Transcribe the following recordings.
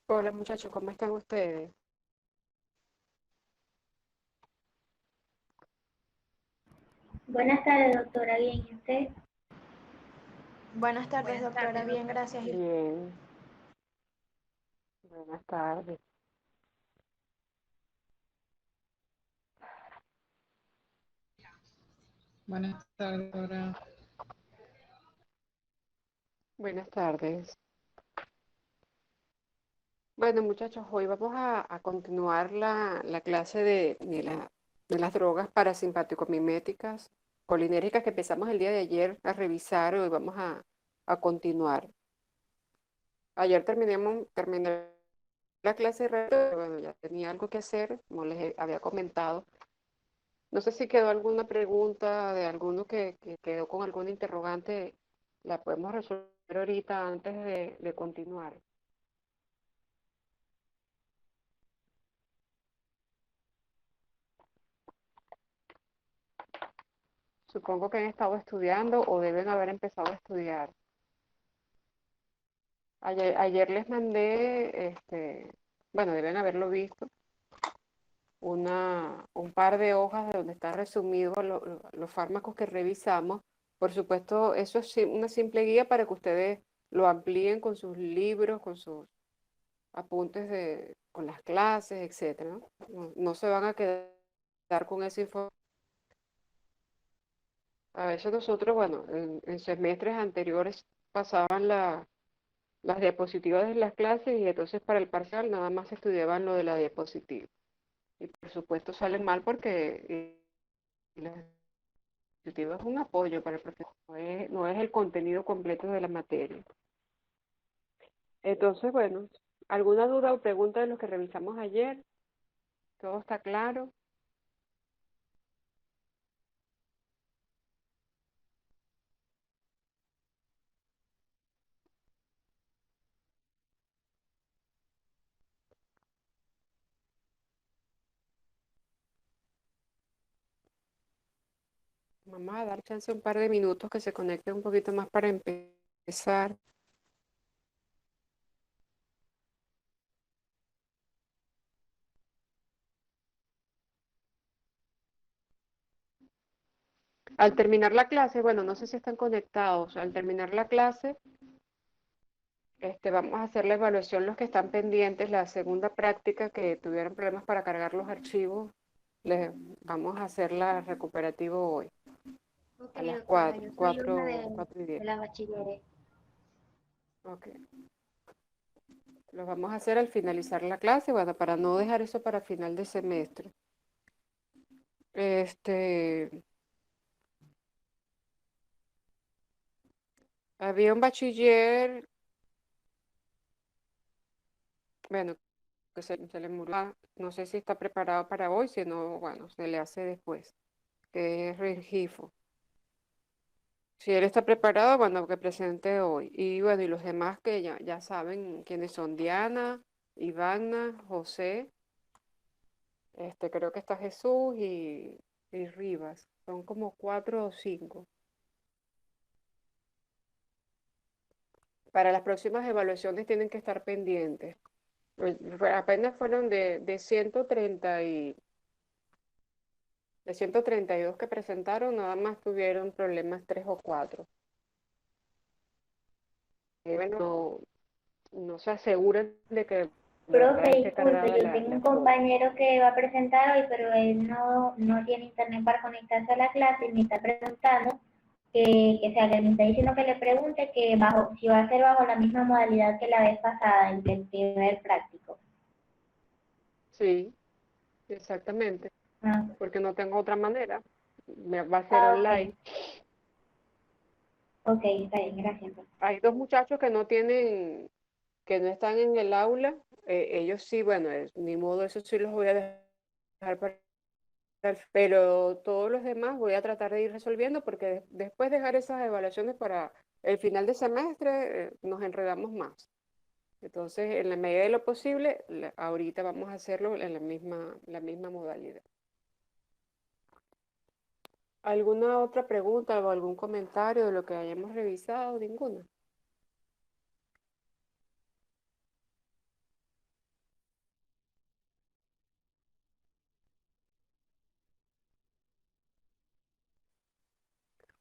Hola muchachos, ¿cómo están ustedes? Buenas tardes, doctora. Bien, ¿y usted? Buenas tardes, doctora. Bien, gracias. Bien, buenas tardes. Buenas tardes, doctora. Buenas tardes. Bueno muchachos, hoy vamos a continuar la clase de las drogas parasimpático-miméticas colinérgicas que empezamos el día de ayer a revisar. Hoy vamos a continuar. Ayer terminé la clase, pero bueno, ya tenía algo que hacer, como había comentado. No sé si quedó alguna pregunta de alguno que quedó con alguna interrogante, la podemos resolver ahorita antes de continuar. Supongo que han estado estudiando o deben haber empezado a estudiar. Ayer les mandé, bueno, deben haberlo visto, un par de hojas de donde está resumido los fármacos que revisamos. Por supuesto, eso es una simple guía para que ustedes lo amplíen con sus libros, con sus apuntes con las clases, etcétera, ¿no? No se van a quedar con esa información. A veces nosotros, bueno, en semestres anteriores pasaban las diapositivas de las clases y entonces para el parcial nada más estudiaban lo de la diapositiva. Y por supuesto salen mal porque la diapositiva es un apoyo para el profesor, no es el contenido completo de la materia. Entonces, bueno, ¿alguna duda o pregunta de lo que revisamos ayer? ¿Todo está claro? Vamos a dar chance un par de minutos que se conecte un poquito más para empezar. Al terminar la clase, bueno, no sé si están conectados. Al terminar la clase, vamos a hacer la evaluación los que están pendientes, la segunda práctica que tuvieron problemas para cargar los archivos. Les vamos a hacer la recuperativo hoy, Ok, a las doctora, 4, yo soy una 4, 4 y 10. de las bachilleres. Ok. Lo vamos a hacer al finalizar la clase, bueno, para no dejar eso para final de semestre. Este, había un bachiller, bueno, que se le murió. No sé si está preparado para hoy, si no, bueno, se le hace después, que es Rengifo. Si él está preparado, bueno, que presente hoy. Y bueno, y los demás que ya saben quiénes son: Diana, Ivana, José, creo que está Jesús y Rivas. Son como 4 o 5. Para las próximas evaluaciones tienen que estar pendientes. Apenas fueron de 130 de 132 que presentaron, nada más tuvieron problemas 3 o 4. No se aseguran de que de Profe, verdad esté disculpe, cargada yo tengo la un forma. compañero que va a presentar hoy, pero él no tiene internet para conectarse a la clase y me está preguntando me está diciendo que le pregunte si va a ser bajo la misma modalidad que la vez pasada, el primer práctico. Sí, exactamente, Ah, porque no tengo otra manera. Va a ser ok, online. ok, está bien, gracias. Hay dos muchachos que no están en el aula. Ellos sí, bueno, ni modo, eso sí los voy a dejar para pero todos los demás voy a tratar de ir resolviendo porque después de dejar esas evaluaciones para el final de semestre, nos enredamos más. Entonces, en la medida de lo posible, ahorita vamos a hacerlo en la misma modalidad. ¿Alguna otra pregunta o algún comentario de lo que hayamos revisado? Ninguna.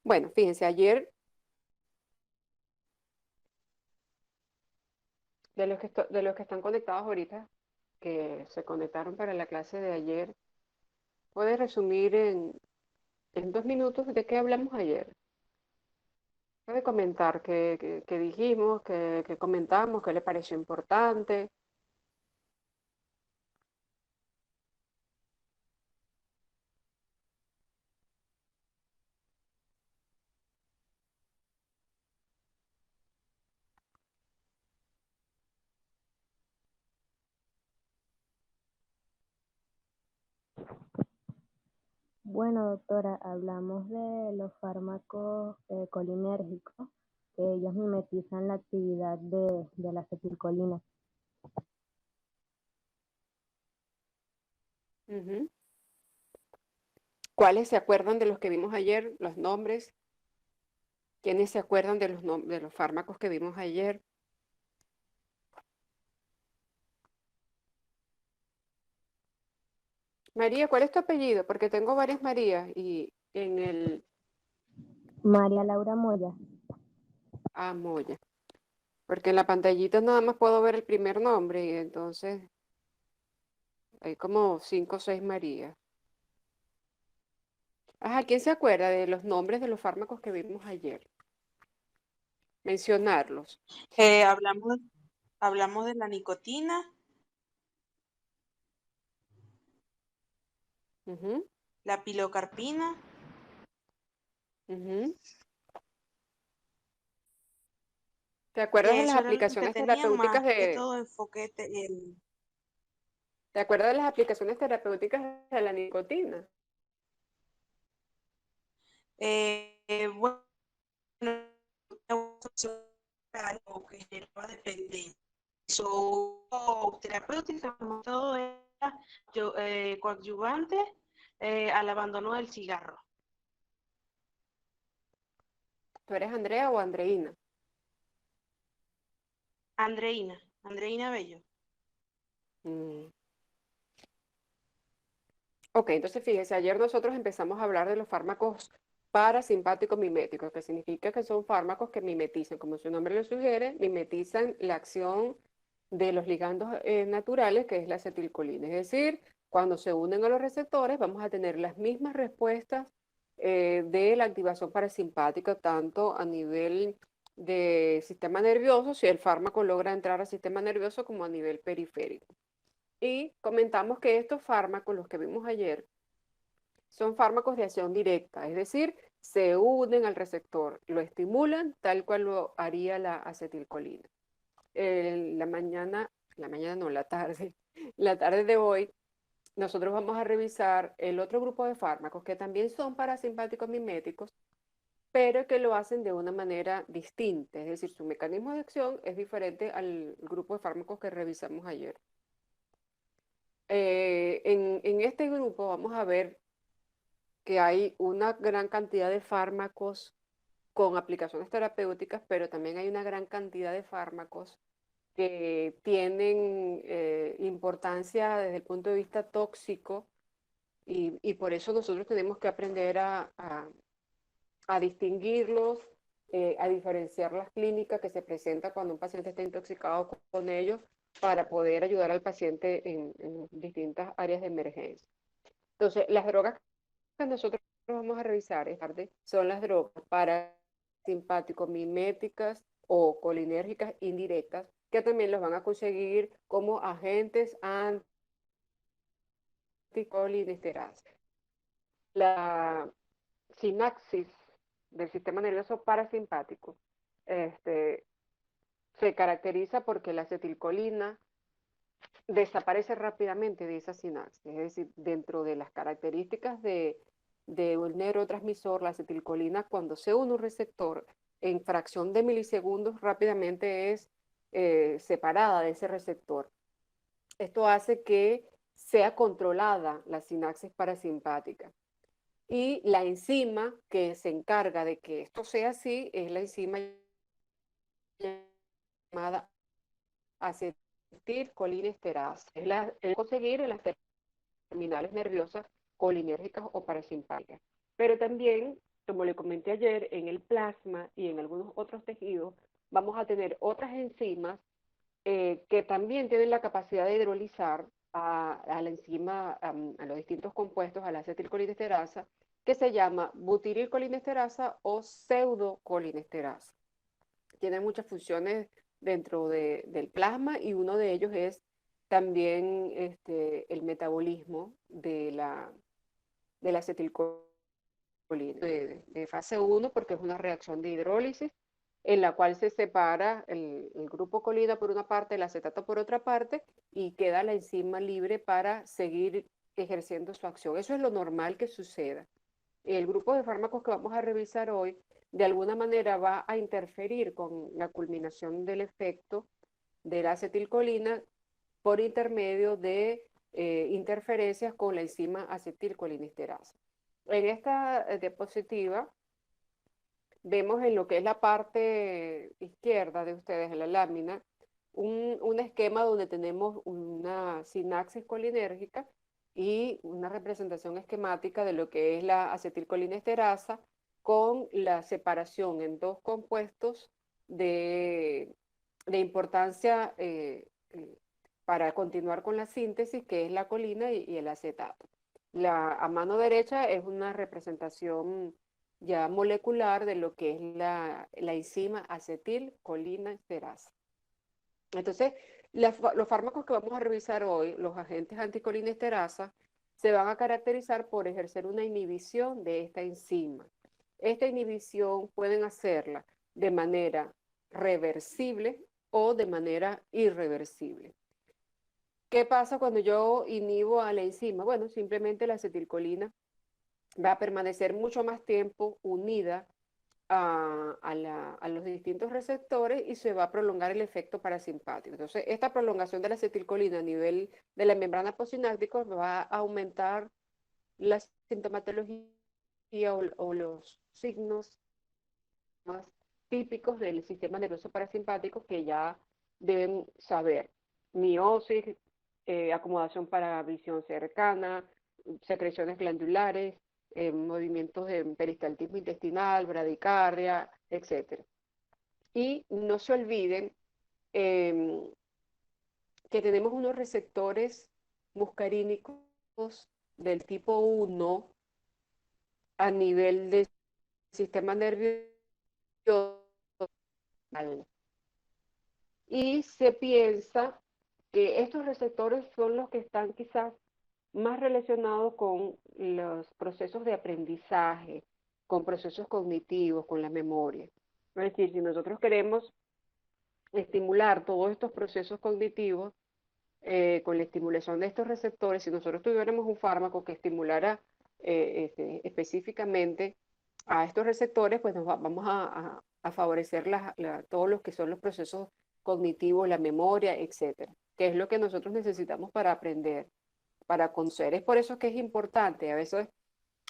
Bueno, fíjense, ayer, de los que están conectados ahorita, que se conectaron para la clase de ayer, ¿puedes resumir en 2 minutos de qué hablamos ayer? Puede comentar qué dijimos, qué comentamos, qué le pareció importante. Bueno, doctora, hablamos de los fármacos colinérgicos, que ellos mimetizan la actividad de la acetilcolina. Ujú. ¿Cuáles se acuerdan de los que vimos ayer? Los nombres. ¿Quiénes se acuerdan de de los fármacos que vimos ayer? María, ¿cuál es tu apellido? Porque tengo varias Marías y en el María Laura Moya. Moya. Porque en la pantallita nada más puedo ver el primer nombre y entonces hay como 5 o 6 Marías. Ajá, ¿quién se acuerda de los nombres de los fármacos que vimos ayer? Mencionarlos. Eh, hablamos, hablamos de la nicotina, Ujú, la pilocarpina, ujú. ¿Te acuerdas que de las eso eran los que aplicaciones tenían terapéuticas más que todo enfoque ¿te acuerdas de las aplicaciones terapéuticas de la nicotina? bueno, algo que generaba dependencia. Su terapéutica, como todo, era coadyuvante al abandono del cigarro. ¿Tú eres Andrea o Andreina? Andreina Bello. Mm. Ok, entonces fíjese, ayer nosotros empezamos a hablar de los fármacos parasimpáticos miméticos, que significa que son fármacos que mimetizan, como su nombre lo sugiere, mimetizan la acción de los ligandos naturales, que es la acetilcolina. Es decir, cuando se unen a los receptores, vamos a tener las mismas respuestas de la activación parasimpática, tanto a nivel de sistema nervioso, si el fármaco logra entrar al sistema nervioso, como a nivel periférico. Y comentamos que estos fármacos, los que vimos ayer, son fármacos de acción directa, es decir, se unen al receptor, lo estimulan tal cual lo haría la acetilcolina. La mañana no, la tarde, la tarde de hoy, nosotros vamos a revisar el otro grupo de fármacos que también son parasimpáticos miméticos, pero que lo hacen de una manera distinta, es decir, su mecanismo de acción es diferente al grupo de fármacos que revisamos ayer. En este grupo vamos a ver que hay una gran cantidad de fármacos con aplicaciones terapéuticas, pero también hay una gran cantidad de fármacos que tienen importancia desde el punto de vista tóxico y por eso nosotros tenemos que aprender a distinguirlos, a diferenciar las clínicas que se presentan cuando un paciente está intoxicado con ellos para poder ayudar al paciente en distintas áreas de emergencia. Entonces, las drogas que nosotros vamos a revisar esta tarde son las drogas parasimpático-miméticas o colinérgicas indirectas, que también los van a conseguir como agentes anticolinesterasa. La sinapsis del sistema nervioso parasimpático este, se caracteriza porque la acetilcolina desaparece rápidamente de esa sinapsis. Es decir, dentro de las características de un neurotransmisor, la acetilcolina, cuando se une un receptor, en fracción de milisegundos rápidamente es separada de ese receptor. Esto hace que sea controlada la sinapsis parasimpática. Y la enzima que se encarga de que esto sea así es la enzima llamada acetilcolinesterasa. Es conseguir en las terminales nerviosas colinérgicas o parasimpáticas. Pero también como le comenté ayer, en el plasma y en algunos otros tejidos, vamos a tener otras enzimas que también tienen la capacidad de hidrolizar a la enzima, a los distintos compuestos, a la acetilcolinesterasa, que se llama butirilcolinesterasa o pseudocolinesterasa. Tiene muchas funciones dentro del plasma y uno de ellos es también el metabolismo de la acetilcolina de fase 1 porque es una reacción de hidrólisis en la cual se separa el grupo colina por una parte, el acetato por otra parte y queda la enzima libre para seguir ejerciendo su acción. Eso es lo normal que suceda. El grupo de fármacos que vamos a revisar hoy de alguna manera va a interferir con la culminación del efecto de la acetilcolina por intermedio de interferencias con la enzima acetilcolinesterasa. En esta diapositiva vemos en lo que es la parte izquierda de ustedes, en la lámina, un esquema donde tenemos una sinapsis colinérgica y una representación esquemática de lo que es la acetilcolinesterasa con la separación en dos compuestos de importancia para continuar con la síntesis, que es la colina y el acetato. A mano derecha es una representación ya molecular de lo que es la enzima acetilcolinesterasa. Entonces, los fármacos que vamos a revisar hoy, los agentes anticolinesterasa, se van a caracterizar por ejercer una inhibición de esta enzima. Esta inhibición pueden hacerla de manera reversible o de manera irreversible. ¿Qué pasa cuando yo inhibo a la enzima? Bueno, simplemente la acetilcolina va a permanecer mucho más tiempo unida a los distintos receptores y se va a prolongar el efecto parasimpático. Entonces, esta prolongación de la acetilcolina a nivel de la membrana postsináptica va a aumentar la sintomatología o los signos más típicos del sistema nervioso parasimpático que ya deben saber. Miosis, acomodación para visión cercana, secreciones glandulares, movimientos de peristaltismo intestinal, bradicardia, etc. Y no se olviden eh, que tenemos unos receptores muscarínicos del tipo 1 a nivel del sistema nervioso y se piensa que estos receptores son los que están quizás más relacionados con los procesos de aprendizaje, con procesos cognitivos, con la memoria. Es decir, si nosotros queremos estimular todos estos procesos cognitivos con la estimulación de estos receptores, si nosotros tuviéramos un fármaco que estimulara específicamente a estos receptores, pues vamos a favorecer todos los que son los procesos cognitivos, la memoria, etcétera, que es lo que nosotros necesitamos para aprender, para conocer. Es por eso que es importante, a veces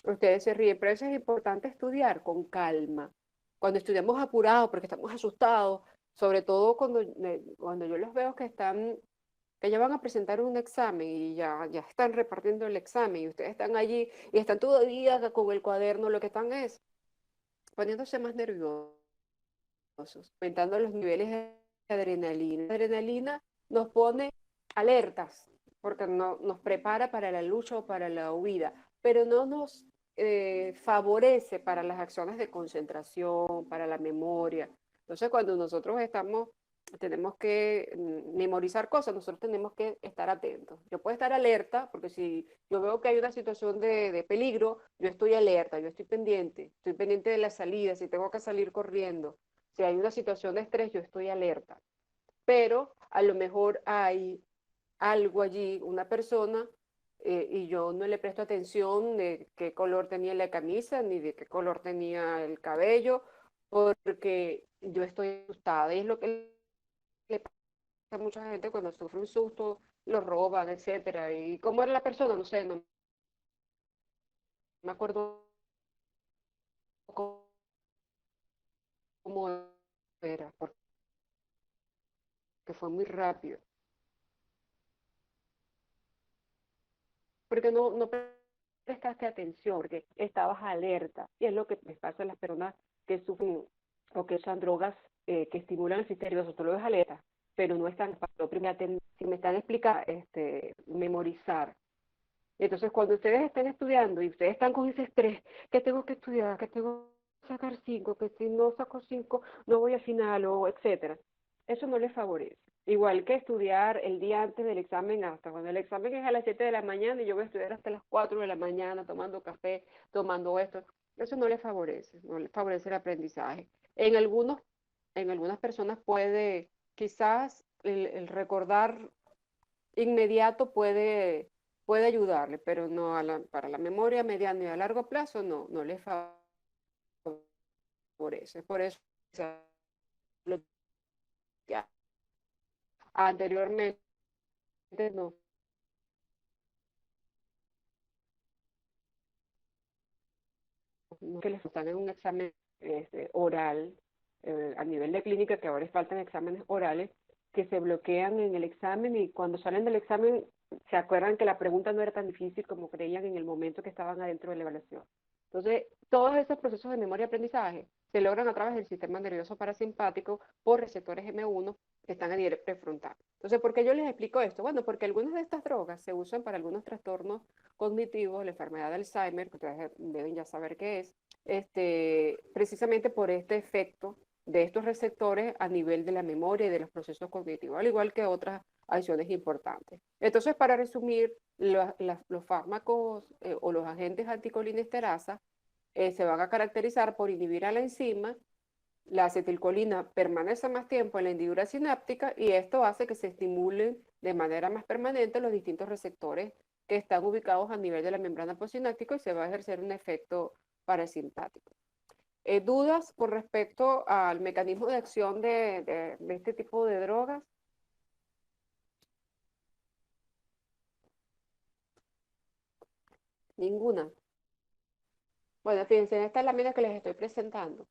ustedes se ríen, pero eso es importante estudiar con calma. Cuando estudiamos apurados, porque estamos asustados, sobre todo cuando yo los veo que ya van a presentar un examen y ya están repartiendo el examen y ustedes están allí y están todo el día con el cuaderno, lo que están es poniéndose más nerviosos, aumentando los niveles de adrenalina. La adrenalina nos pone alertas porque nos prepara para la lucha o para la huida, pero no nos favorece para las acciones de concentración, para la memoria. Entonces, cuando nosotros tenemos que memorizar cosas, nosotros tenemos que estar atentos. Yo puedo estar alerta, porque si yo veo que hay una situación de peligro, yo estoy alerta, yo estoy pendiente de la salida, si tengo que salir corriendo, si hay una situación de estrés, yo estoy alerta. Pero a lo mejor hay algo allí, una persona, y yo no le presto atención de qué color tenía la camisa, ni de qué color tenía el cabello, porque yo estoy asustada. Y es lo que le pasa a mucha gente cuando sufre un susto, lo roban, etcétera. Y cómo era la persona, no sé, no me acuerdo cómo era, porque fue muy rápido. Porque no prestaste atención, porque estabas alerta. Y es lo que les pasa a las personas que sufren o que usan drogas que estimulan el sistema nervioso. Tú lo ves alerta, pero no están, si me están explicando, memorizar. Entonces, cuando ustedes estén estudiando y ustedes están con ese estrés, que tengo que estudiar, que tengo que sacar 5, que si no saco 5 no voy a final, o etcétera, eso no les favorece. Igual que estudiar el día antes del examen, hasta cuando el examen es a las 7 de la mañana y yo voy a estudiar hasta las 4 de la mañana tomando café, tomando esto, eso no les favorece, no les favorece el aprendizaje. En algunos, en algunas personas puede, quizás el recordar inmediato puede ayudarle, pero no para la memoria a mediano y a largo plazo no le favorece. Por eso, o sea, lo que anteriormente no que les están en un examen oral a nivel de clínica, que ahora les faltan exámenes orales, que se bloquean en el examen y cuando salen del examen se acuerdan que la pregunta no era tan difícil como creían en el momento que estaban adentro de la evaluación. Entonces, todos esos procesos de memoria y aprendizaje se logran a través del sistema nervioso parasimpático por receptores M1 que están a nivel prefrontal. Entonces, ¿por qué yo les explico esto? Bueno, porque algunas de estas drogas se usan para algunos trastornos cognitivos, la enfermedad de Alzheimer, que ustedes deben ya saber qué es, precisamente por este efecto de estos receptores a nivel de la memoria y de los procesos cognitivos, al igual que otras acciones importantes. Entonces, para resumir, los fármacos o los agentes anticolinesterasa se van a caracterizar por inhibir a la enzima. La acetilcolina permanece más tiempo en la hendidura sináptica y esto hace que se estimulen de manera más permanente los distintos receptores que están ubicados a nivel de la membrana postsináptica y se va a ejercer un efecto parasimpático. ¿Dudas con respecto al mecanismo de acción de este tipo de drogas? Ninguna. Bueno, fíjense, esta es la mira que les estoy presentando.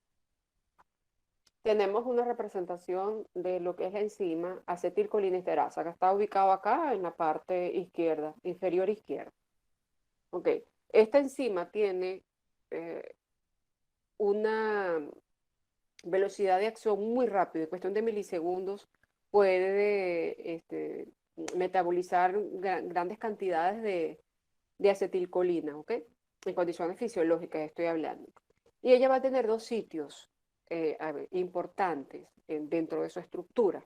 Tenemos una representación de lo que es la enzima acetilcolinesterasa, que está ubicado acá en la parte izquierda, inferior izquierda. Ok, esta enzima tiene una velocidad de acción muy rápida, en cuestión de milisegundos puede metabolizar grandes cantidades de acetilcolina, ¿ok? En condiciones fisiológicas estoy hablando. Y ella va a tener dos sitios importantes dentro de su estructura.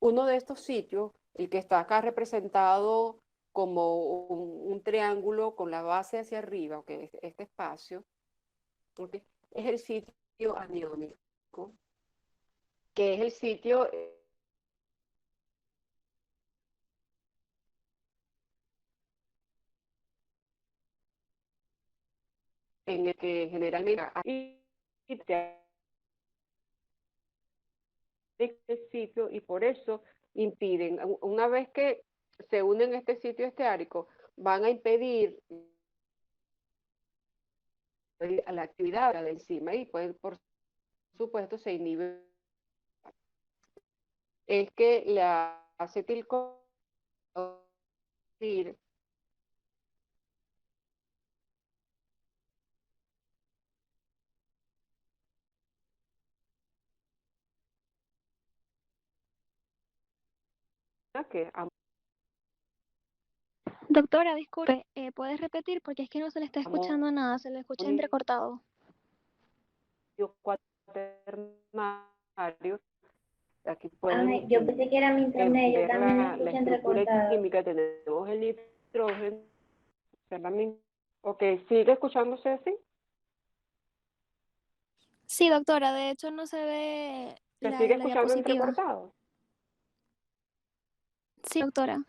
Uno de estos sitios, el que está acá representado como un triángulo con la base hacia arriba, ¿okay? Este espacio, ¿okay? Es el sitio aniónico, que es el sitio en el que generalmente este sitio y por eso impiden, una vez que se unen a este sitio esteárico, van a impedir a la actividad de la enzima y pues, por supuesto se inhibe. Es que la acetilcolina que Doctora, disculpe, ¿puedes repetir? Porque es que no se le está escuchando nada, se le escucha amonio entrecortado. cuaternario, aquí Ay, pueden yo pensé que era mi internet, yo ver también lo la escucho estructura entrecortado. química, tenemos el nitrógeno, ok, ¿sigue escuchándose así? Sí, doctora, de hecho no se ve ¿Se la, sigue la escuchando diapositiva. entrecortado? Sí, doctora.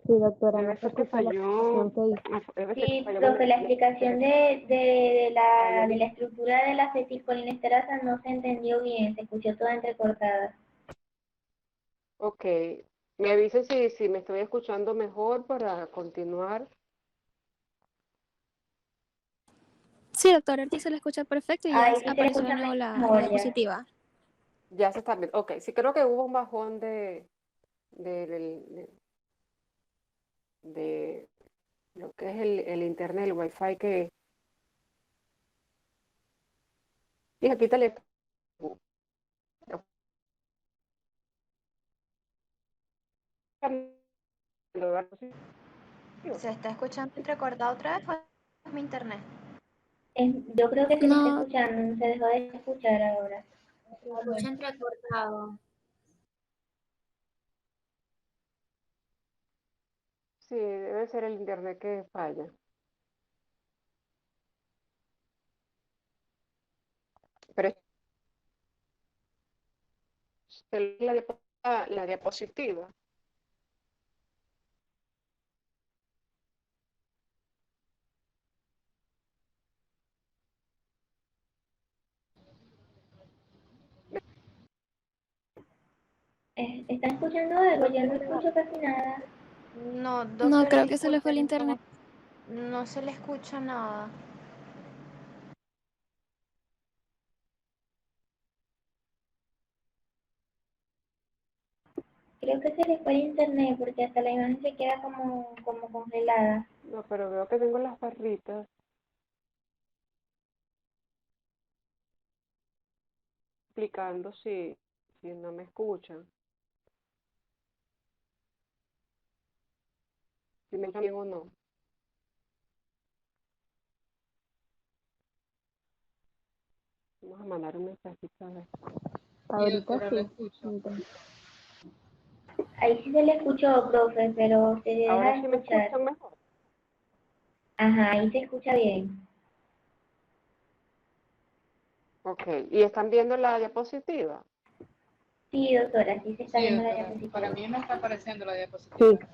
Sí, doctora, no Debe se ser que escucha la explicación falló, que hizo. debe ser que Sí, falló profe, la explicación falló de la estructura de la acetilcolinesterasa no se entendió bien, se escuchó toda entrecortada. Ok, me avisen si me estoy escuchando mejor para continuar. Sí, doctora, ahorita se le escucha perfecto y ya Ahí sí se apareció de escucha nuevo la mejor ya. diapositiva. Ya se está viendo. Ok, sí creo que hubo un bajón de lo que es el internet, el wifi que... Y aquí te le... ¿Se está escuchando entrecortado otra vez o es mi internet? Yo creo que se le está No, escuchando, se dejó de escuchar ahora. Se escucha entrecortado. Sí, debe ser el internet que falla. Pero es la diapositiva. ¿Están escuchando algo? Yo no escucho casi nada. No, no, doctora, creo que se le fue el disculpe, internet. no se le escucha nada. Creo que se les fue el internet porque hasta la imagen se queda como congelada. No, pero veo que tengo las barritas explicando si no me escuchan, si me escuchan bien o no. Vamos a mandar un mensajito a ver. Sí, Ahorita doctora, la sí. escucho. Entonces, Ahí sí se le escuchó, profe, pero se deja Ahora de sí me escuchar. escuchan mejor. Ajá, ahí se escucha bien. Ok, ¿y están viendo la diapositiva? Sí, doctora, sí se está Sí, viendo la doctora. Para diapositiva. mí no está apareciendo la Sí. diapositiva.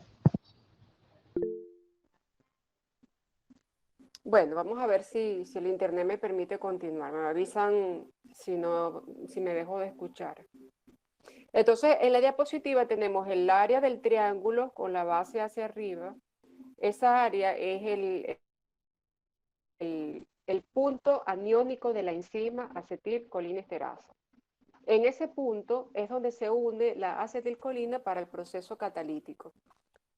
Bueno, vamos a ver si el internet me permite continuar. Me avisan si no, si me dejo de escuchar. Entonces, en la diapositiva tenemos el área del triángulo con la base hacia arriba. Esa área es el punto aniónico de la enzima acetilcolinesterasa. En ese punto es donde se une la acetilcolina para el proceso catalítico.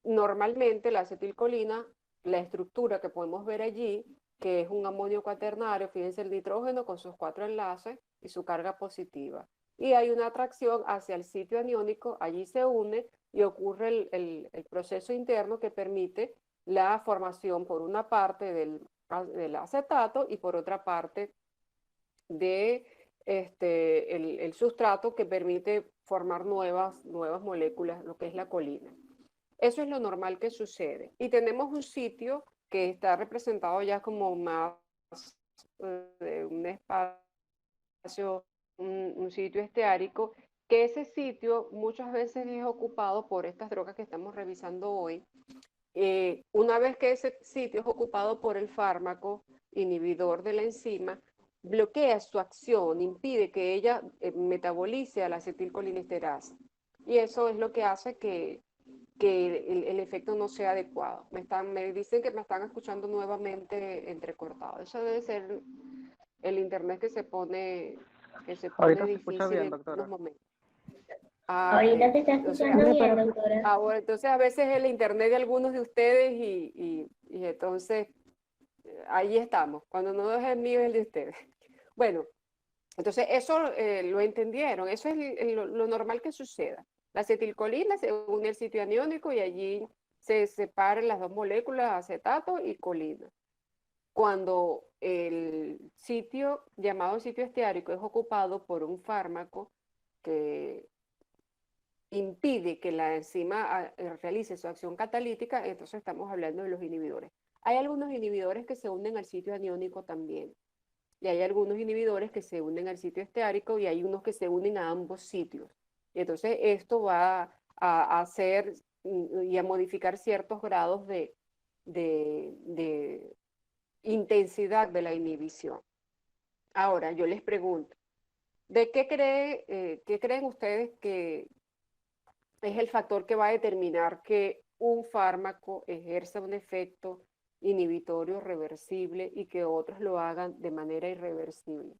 Normalmente la acetilcolina, la estructura que podemos ver allí, que es un amonio cuaternario, fíjense el nitrógeno con sus 4 enlaces y su carga positiva. Y hay una atracción hacia el sitio aniónico, allí se une y ocurre el proceso interno que permite la formación por una parte del acetato y por otra parte de el sustrato que permite formar nuevas moléculas, lo que es la colina. Eso es lo normal que sucede. Y tenemos un sitio que está representado ya como más un espacio, un sitio esteárico, que ese sitio muchas veces es ocupado por estas drogas que estamos revisando hoy. Una vez que ese sitio es ocupado por el fármaco inhibidor de la enzima, bloquea su acción, impide que ella metabolice a la acetilcolinesterasa. Y eso es lo que hace que el efecto no sea adecuado. Me dicen que me están escuchando nuevamente entrecortado. Eso debe ser el internet que se pone Ahorita se escucha difícil bien, en unos doctora. momentos. Ah, ok. Ahorita se está Entonces, escuchando bien, doctora. ahora, entonces a veces el internet de algunos de ustedes y entonces ahí estamos. Cuando no es el mío, es el de ustedes. Bueno, entonces eso lo entendieron. Eso es lo normal que suceda. La acetilcolina se une al sitio aniónico y allí se separan las dos moléculas, acetato y colina. Cuando el sitio llamado sitio esteárico es ocupado por un fármaco que impide que la enzima realice su acción catalítica, entonces estamos hablando de los inhibidores. Hay algunos inhibidores que se unen al sitio aniónico también, y hay algunos inhibidores que se unen al sitio esteárico y hay unos que se unen a ambos sitios. Y entonces esto va a hacer y a modificar ciertos grados de intensidad de la inhibición. Ahora, yo les pregunto, qué creen ustedes que es el factor que va a determinar que un fármaco ejerza un efecto inhibitorio reversible y que otros lo hagan de manera irreversible?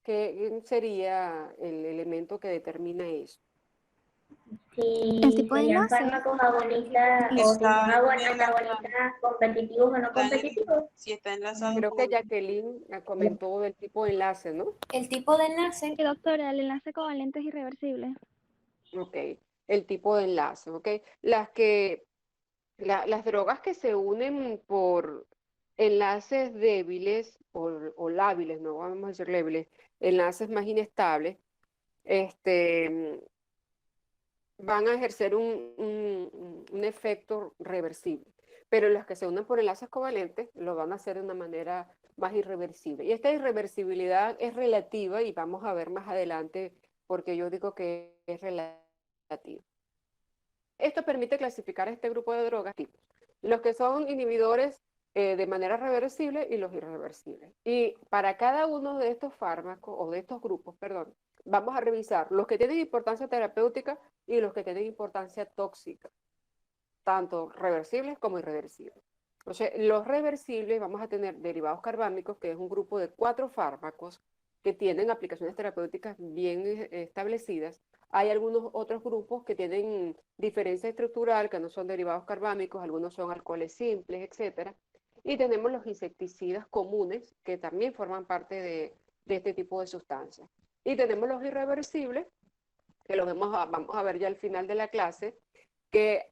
¿Qué sería el elemento que determina eso? Si ¿El tipo de serían enlace? fármacos agonistas o si son Está enlazado, antagonistas competitivos o no está en el, competitivos. si está enlazado Creo que con, Jacqueline comentó del tipo de enlace, ¿no? El tipo de enlace, Sí, doctora, el enlace covalente es irreversible. Ok, el tipo de enlace, ok. Las drogas que se unen por enlaces débiles o lábiles, no vamos a decir débiles, enlaces más inestables, este, van a ejercer un efecto reversible. Pero las que se unen por enlaces covalentes lo van a hacer de una manera más irreversible. Y esta irreversibilidad es relativa y vamos a ver más adelante porque yo digo que es relativa. Esto permite clasificar este grupo de drogas tipos. Los que son inhibidores de manera reversible y los irreversibles. Y para cada uno de estos fármacos, o de estos grupos, perdón, vamos a revisar los que tienen importancia terapéutica y los que tienen importancia tóxica, tanto reversibles como irreversibles. Entonces, los reversibles vamos a tener derivados carbámicos, que es un grupo de 4 fármacos que tienen aplicaciones terapéuticas bien establecidas. Hay algunos otros grupos que tienen diferencia estructural, que no son derivados carbámicos, algunos son alcoholes simples, etcétera. Y tenemos los insecticidas comunes, que también forman parte de este tipo de sustancias. Y tenemos los irreversibles, que los vamos a ver ya al final de la clase, que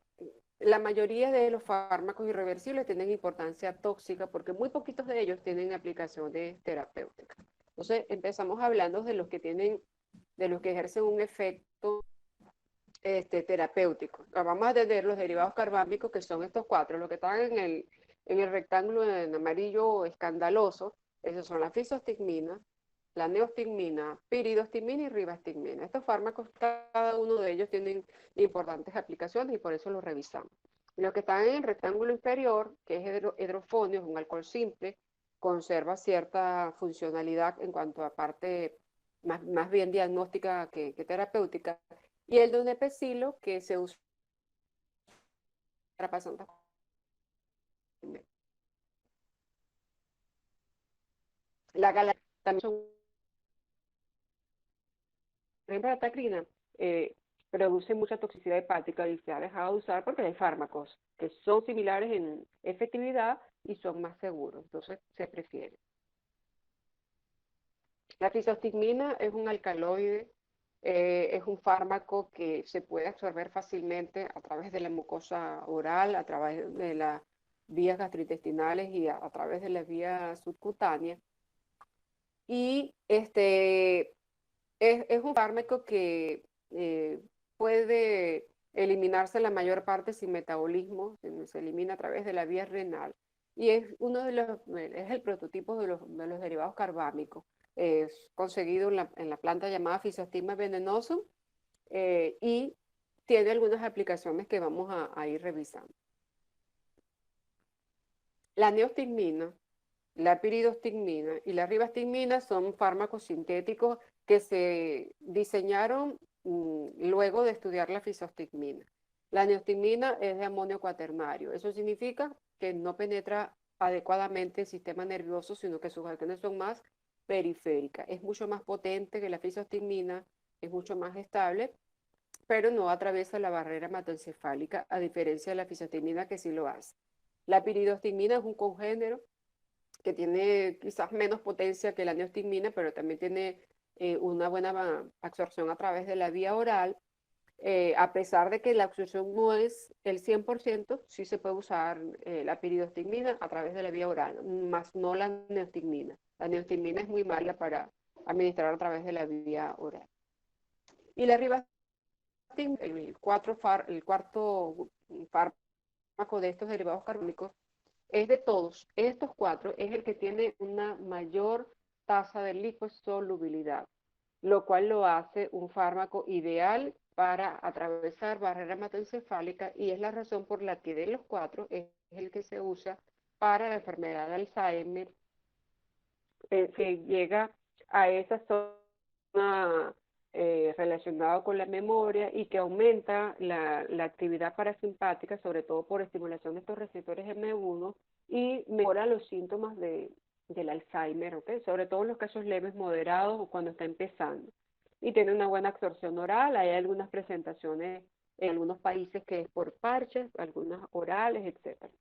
la mayoría de los fármacos irreversibles tienen importancia tóxica porque muy poquitos de ellos tienen aplicaciones terapéuticas. Entonces, empezamos hablando de los que tienen, de los que ejercen un efecto terapéutico. Vamos a tener los derivados carbámicos, que son estos 4, los que están en el rectángulo en amarillo escandaloso. Esos son la fisostigmina, la neostigmina, piridostigmina y ribastigmina. Estos fármacos, cada uno de ellos tienen importantes aplicaciones y por eso los revisamos. Los que están en el rectángulo inferior, que es hidrofonio, es un alcohol simple, conserva cierta funcionalidad en cuanto a parte más bien diagnóstica que terapéutica, y el donepecilo, que se usa para pacientes con la galantamina, también son, por ejemplo, la tacrina, produce mucha toxicidad hepática y se ha dejado de usar porque hay fármacos que son similares en efectividad y son más seguros, entonces se prefiere. La fisostigmina es un alcaloide, es un fármaco que se puede absorber fácilmente a través de la mucosa oral, a través de las vías gastrointestinales y a través de las vías subcutáneas. Y es un fármaco que puede eliminarse la mayor parte sin metabolismo, se elimina a través de la vía renal. Y es uno de los, es el prototipo de los derivados carbámicos. Es conseguido en la planta llamada Physostigma venenosum y tiene algunas aplicaciones que vamos a ir revisando. La neostigmina, la piridostigmina y la ribastigmina son fármacos sintéticos que se diseñaron luego de estudiar la fisostigmina. La neostigmina es de amonio cuaternario. Eso significa que no penetra adecuadamente el sistema nervioso, sino que sus acciones son más periféricas. Es mucho más potente que la fisostigmina, es mucho más estable, pero no atraviesa la barrera hematoencefálica, a diferencia de la fisostigmina que sí lo hace. La piridostigmina es un congénero que tiene quizás menos potencia que la neostigmina, pero también tiene una buena absorción a través de la vía oral. A pesar de que la absorción no es el 100%, sí se puede usar la piridostigmina a través de la vía oral, más no la neostigmina. La neostigmina es muy mala para administrar a través de la vía oral. Y la ribastigmina, el cuarto fármaco de estos derivados carbónicos, es de todos, estos 4, es el que tiene una mayor tasa de liposolubilidad, lo cual lo hace un fármaco ideal para atravesar barrera hematoencefálica y es la razón por la que de los 4 es el que se usa para la enfermedad de Alzheimer, que llega a esa zona relacionada con la memoria y que aumenta la actividad parasimpática, sobre todo por estimulación de estos receptores M1 y mejora los síntomas del Alzheimer, ¿okay? Sobre todo en los casos leves, moderados o cuando está empezando. y tiene una buena absorción oral. Hay algunas presentaciones en algunos países que es por parches, algunas orales, etcétera.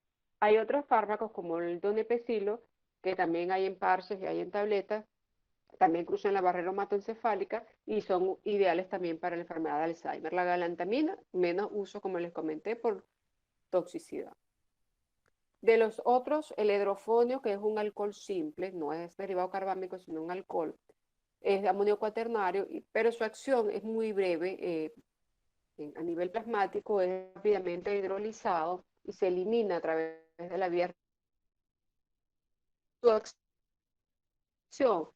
Hay otros fármacos como el donepezilo, que también hay en parches y hay en tabletas, también cruzan la barrera hematoencefálica y son ideales también para la enfermedad de Alzheimer. La galantamina, menos uso, como les comenté, por toxicidad. De los otros, el hidrofonio, que es un alcohol simple, no es derivado carbámico, sino un alcohol, es de amonio cuaternario, pero su acción es muy breve. A nivel plasmático es rápidamente hidrolizado y se elimina a través de la vía. Su acción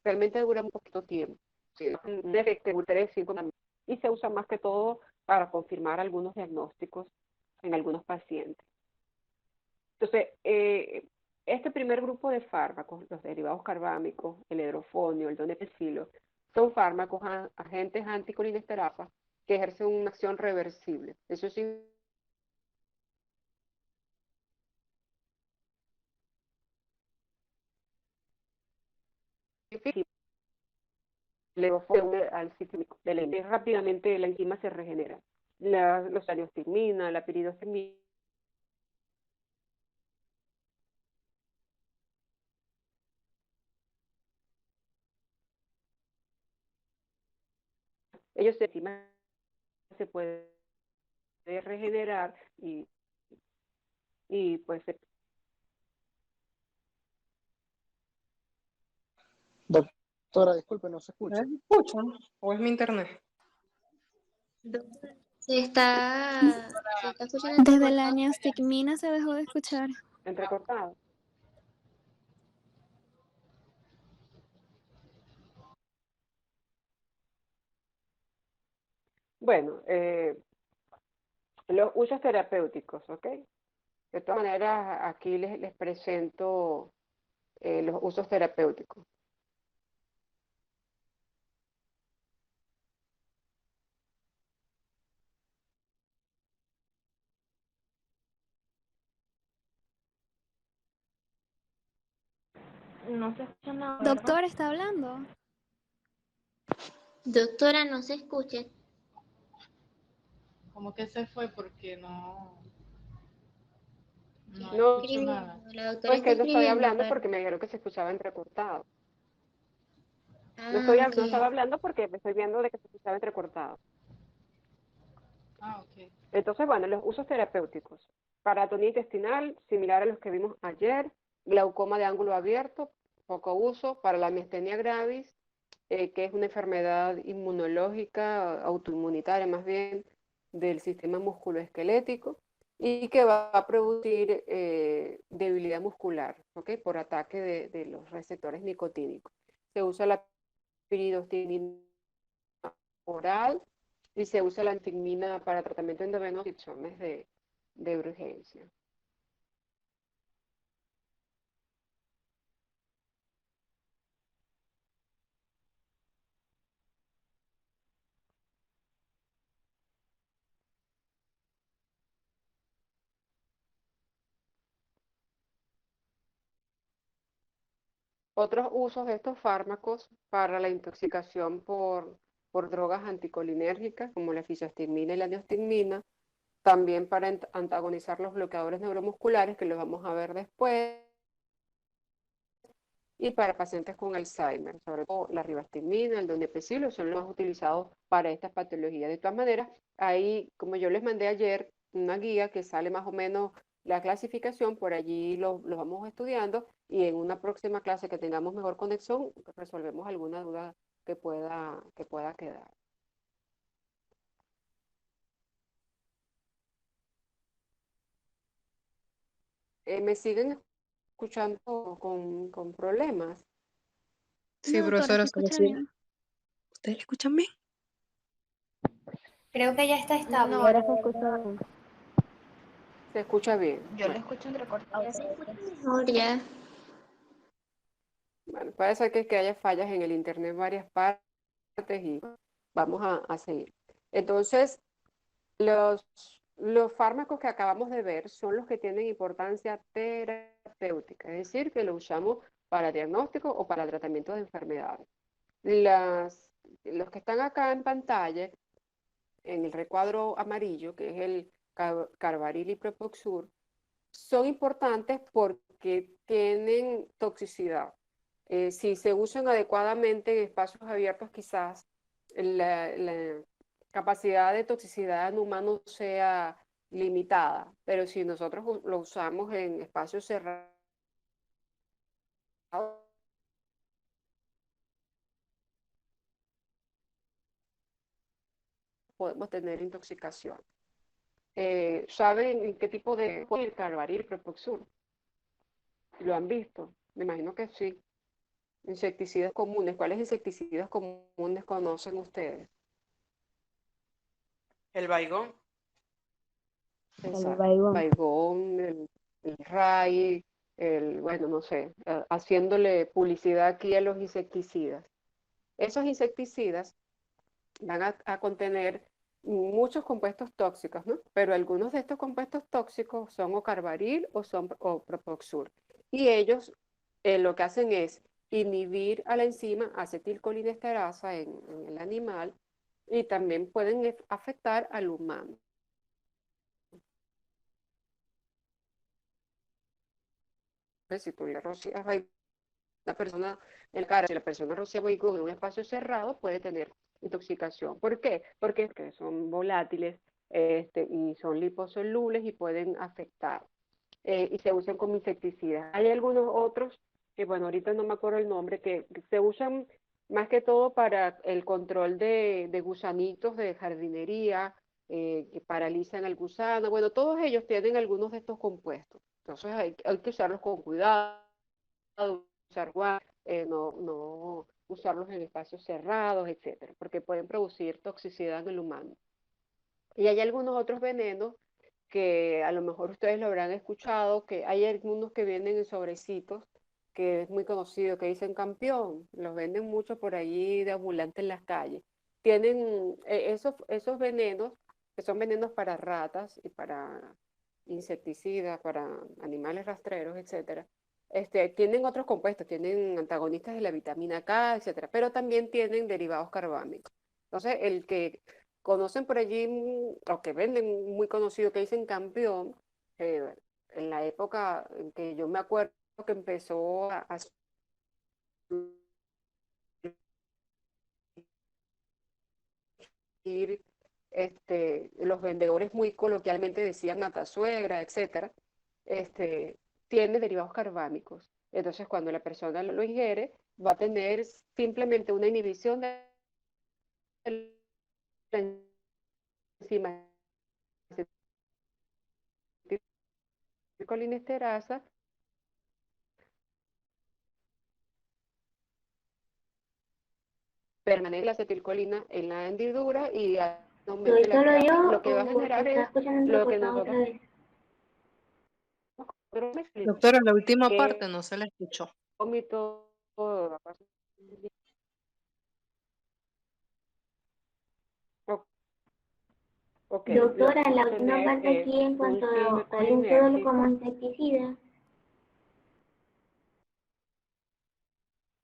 realmente dura un poquito tiempo, de 3, 5 minutos, y se usa más que todo para confirmar algunos diagnósticos en algunos pacientes. Entonces, este primer grupo de fármacos, los derivados carbámicos, el hidrofonio, el donepezilo, son fármacos agentes anticolinesterapas que ejercen una acción reversible. Eso significa que el hidrofonio al sitio de la enzima, rápidamente la enzima se regenera. Los aliostigmina, la piridostigmina, ellos se puede regenerar y pues Doctora, disculpe, no se escucha. ¿Me escuchan? ¿O es mi internet? Doctora, se está escuchando Desde la entrecortado. neostigmina se dejó de escuchar. entrecortado. Bueno, los usos terapéuticos, ¿ok? De todas maneras, aquí les presento los usos terapéuticos. No se escucha nada, ¿verdad? Doctor, ¿está hablando? Doctora, no se escucha. Como que se fue porque no No, escucho Escribiendo. nada. La doctora pues está que no estoy escribiendo, hablando pero... porque me dijeron que se escuchaba entrecortado. Ah, No estaba ok. hablando porque me estoy viendo de que se escuchaba entrecortado. Ah, ok. Entonces, bueno, los usos terapéuticos. Para atonía intestinal, similar a los que vimos ayer. Glaucoma de ángulo abierto, poco uso. Para la miastenia gravis, que es una enfermedad inmunológica, autoinmunitaria más bien, del sistema musculoesquelético y que va a producir debilidad muscular, ¿ok? Por ataque de los receptores nicotínicos. Se usa la piridostigmina oral y se usa la antigmina para tratamiento endovenoso y opciones de urgencia. Otros usos de estos fármacos para la intoxicación por drogas anticolinérgicas, como la fisostigmina y la neostigmina, también para antagonizar los bloqueadores neuromusculares, que los vamos a ver después, y para pacientes con Alzheimer, sobre todo la rivastigmina, el donepezilo, son los utilizados para estas patologías. De todas maneras, ahí, como yo les mandé ayer, una guía que sale más o menos la clasificación, por allí lo vamos estudiando y en una próxima clase que tengamos mejor conexión, resolvemos alguna duda que pueda quedar. ¿Me siguen escuchando con problemas? Sí, No, doctora, profesora, se solo escucha sí. bien. ¿Ustedes escuchan bien? Creo que ya está estable. No, Ahora se escucha bien. ¿Se escucha bien? yo lo Bueno, escucho entrecortado. Ya se escucha mejor ya. bueno, puede ser que haya fallas en el internet en varias partes y vamos a seguir. Entonces, los fármacos que acabamos de ver son los que tienen importancia terapéutica, es decir, que lo usamos para diagnóstico o para tratamiento de enfermedades. Los que están acá en pantalla, en el recuadro amarillo, que es el Carbaryl y Propoxur, son importantes porque tienen toxicidad. Si se usan adecuadamente en espacios abiertos, quizás la capacidad de toxicidad en humanos sea limitada, pero si nosotros lo usamos en espacios cerrados, podemos tener intoxicación. ¿Saben en qué tipo de el Carbaryl, Propoxur? ¿Lo han visto? Me imagino que sí. Insecticidas comunes. ¿Cuáles insecticidas comunes conocen ustedes? El baigón. El Exacto. baigón. Baigón, el ray, bueno, no sé, haciéndole publicidad aquí a los insecticidas. Esos insecticidas van a contener muchos compuestos tóxicos, ¿no? Pero algunos de estos compuestos tóxicos son o Carbaryl o Propoxur. Y ellos lo que hacen es inhibir a la enzima acetilcolinesterasa en el animal y también pueden afectar al humano. Si tú le rocias una persona en la cara, si la persona rocía baigón en un espacio cerrado, puede tener intoxicación. ¿Por qué? Porque son volátiles y son liposolubles y pueden afectar. Y se usan como insecticidas. Hay algunos otros que, bueno, ahorita no me acuerdo el nombre, que se usan más que todo para el control de gusanitos de jardinería, que paralizan al gusano. Bueno, todos ellos tienen algunos de estos compuestos. Entonces hay que usarlos con cuidado, usar guantes, no usarlos en espacios cerrados, etcétera, porque pueden producir toxicidad en el humano. Y hay algunos otros venenos que a lo mejor ustedes lo habrán escuchado, que hay algunos que vienen en sobrecitos, que es muy conocido, que dicen campeón, los venden mucho por allí de ambulante en las calles. Tienen esos venenos, que son venenos para ratas y para insecticidas, para animales rastreros, etcétera. Tienen otros compuestos, tienen antagonistas de la vitamina K, etcétera, pero también tienen derivados carbámicos. Entonces, el que conocen por allí, o que venden muy conocido, que dicen campeón, en la época en que yo me acuerdo que empezó a surgir, los vendedores muy coloquialmente decían matasuegra, etcétera, este, tiene derivados carbámicos. Entonces, cuando la persona lo ingiere, va a tener simplemente una inhibición de la enzima colinesterasa, permanece la acetilcolina en la hendidura y ¿Soy aumente la solo actividad. yo Lo que va a o se generar está es escuchando lo que entrecortado otra nosotros vez? Doctora, la última parte que no se la escuchó. vómito, ok, lo que Doctora, vamos la a última tener parte es aquí en un cuanto hay un solo como síndrome insecticida.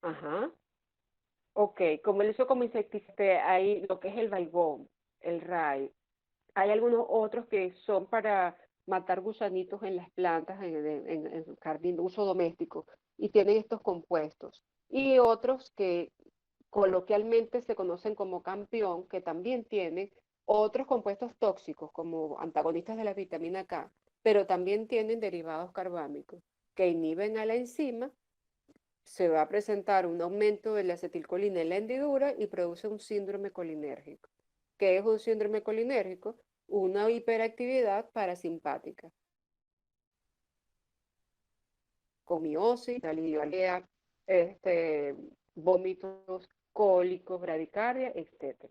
ajá, ok, como el uso como insecticida, hay lo que es el baigón, el ray. Hay algunos otros que son para matar gusanitos en las plantas, en jardín de uso doméstico, y tienen estos compuestos. Y otros que coloquialmente se conocen como campeón, que también tienen otros compuestos tóxicos, como antagonistas de la vitamina K, pero también tienen derivados carbámicos, que inhiben a la enzima, se va a presentar un aumento de la acetilcolina en la hendidura y produce un síndrome colinérgico. ¿Qué es un síndrome colinérgico? Una hiperactividad parasimpática, con miosis, diarrea, vómitos, cólicos, bradicardia, etc.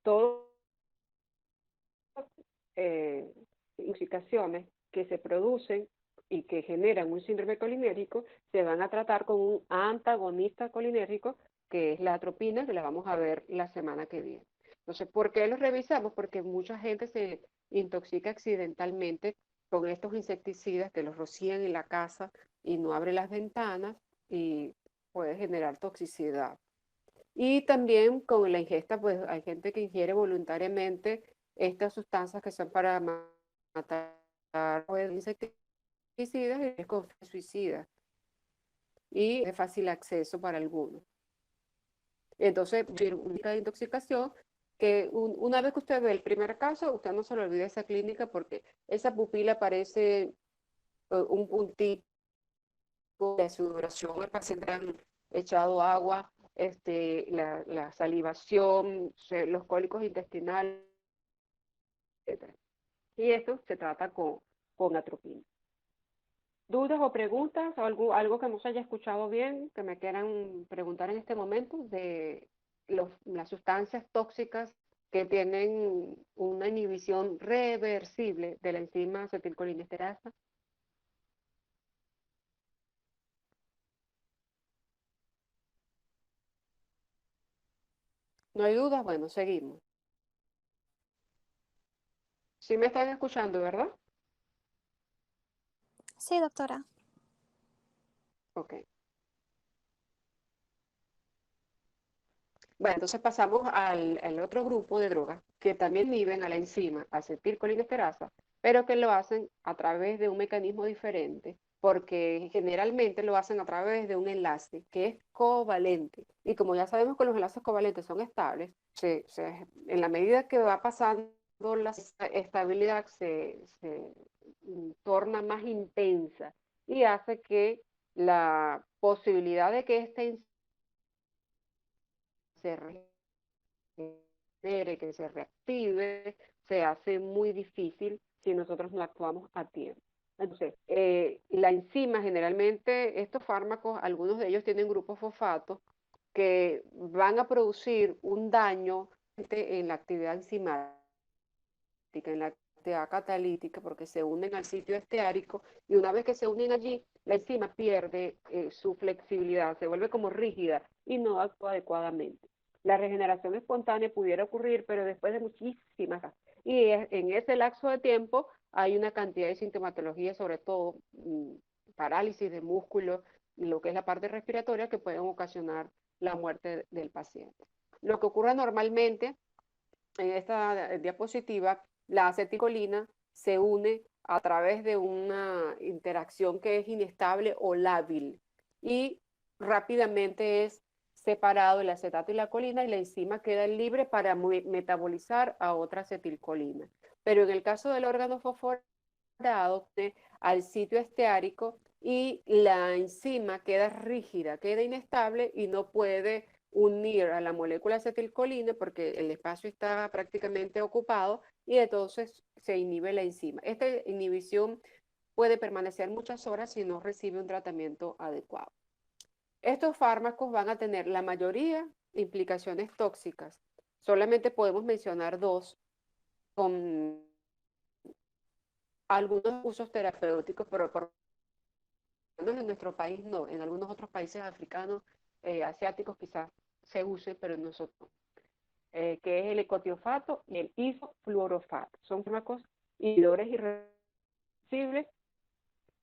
Todo intoxicaciones que se producen y que generan un síndrome colinérgico se van a tratar con un antagonista colinérgico, que es la atropina, que la vamos a ver la semana que viene. Entonces, ¿por qué lo revisamos? Porque mucha gente se intoxica accidentalmente con estos insecticidas que los rocían en la casa y no abre las ventanas, y puede generar toxicidad. Y también con la ingesta, pues hay gente que ingiere voluntariamente estas sustancias que son para matar insecticidas y es con suicida y de fácil acceso para algunos. Entonces, una intoxicación que una vez que usted ve el primer caso, usted no se le olvide esa clínica porque esa pupila parece un puntito de sudoración, el paciente ha echado agua, la salivación, los cólicos intestinales, etc. Y esto se trata con atropina. ¿Dudas o preguntas? ¿Algo que no se haya escuchado bien, que me quieran preguntar en este momento de las sustancias tóxicas que tienen una inhibición reversible de la enzima acetilcolinesterasa? ¿No hay dudas? Bueno, seguimos. Sí me están escuchando, ¿verdad? Sí, doctora. Ok. Bueno, entonces pasamos al otro grupo de drogas que también inhiben a la enzima acetilcolinesterasa, pero que lo hacen a través de un mecanismo diferente, porque generalmente lo hacen a través de un enlace que es covalente. Y como ya sabemos que los enlaces covalentes son estables, en la medida que va pasando la estabilidad se torna más intensa y hace que la posibilidad de que esta se regenere, que se reactive, se hace muy difícil si nosotros no actuamos a tiempo. Entonces, la enzima generalmente, estos fármacos, algunos de ellos tienen grupos fosfatos que van a producir un daño en la actividad enzimática, en la actividad catalítica, porque se unen al sitio esteárico y una vez que se unen allí, la enzima pierde su flexibilidad, se vuelve como rígida y no actúa adecuadamente. La regeneración espontánea pudiera ocurrir, pero después de muchísimas. Y en ese lapso de tiempo hay una cantidad de sintomatología, sobre todo parálisis de músculo y lo que es la parte respiratoria, que pueden ocasionar la muerte del paciente. Lo que ocurre normalmente en esta diapositiva, la acetilcolina se une a través de una interacción que es inestable o lábil y rápidamente es separado el acetato y la colina y la enzima queda libre para metabolizar a otra acetilcolina. Pero en el caso del órgano fosforado, al sitio esteárico y la enzima queda rígida, queda inestable y no puede unir a la molécula acetilcolina porque el espacio está prácticamente ocupado y entonces se inhibe la enzima. Esta inhibición puede permanecer muchas horas si no recibe un tratamiento adecuado. Estos fármacos van a tener la mayoría implicaciones tóxicas. Solamente podemos mencionar dos con algunos usos terapéuticos, pero por lo menos en nuestro país no. En algunos otros países africanos, asiáticos quizás se use, pero en nosotros que es el ecotiofato y el isofluorofato. Son fármacos inhibidores irreversibles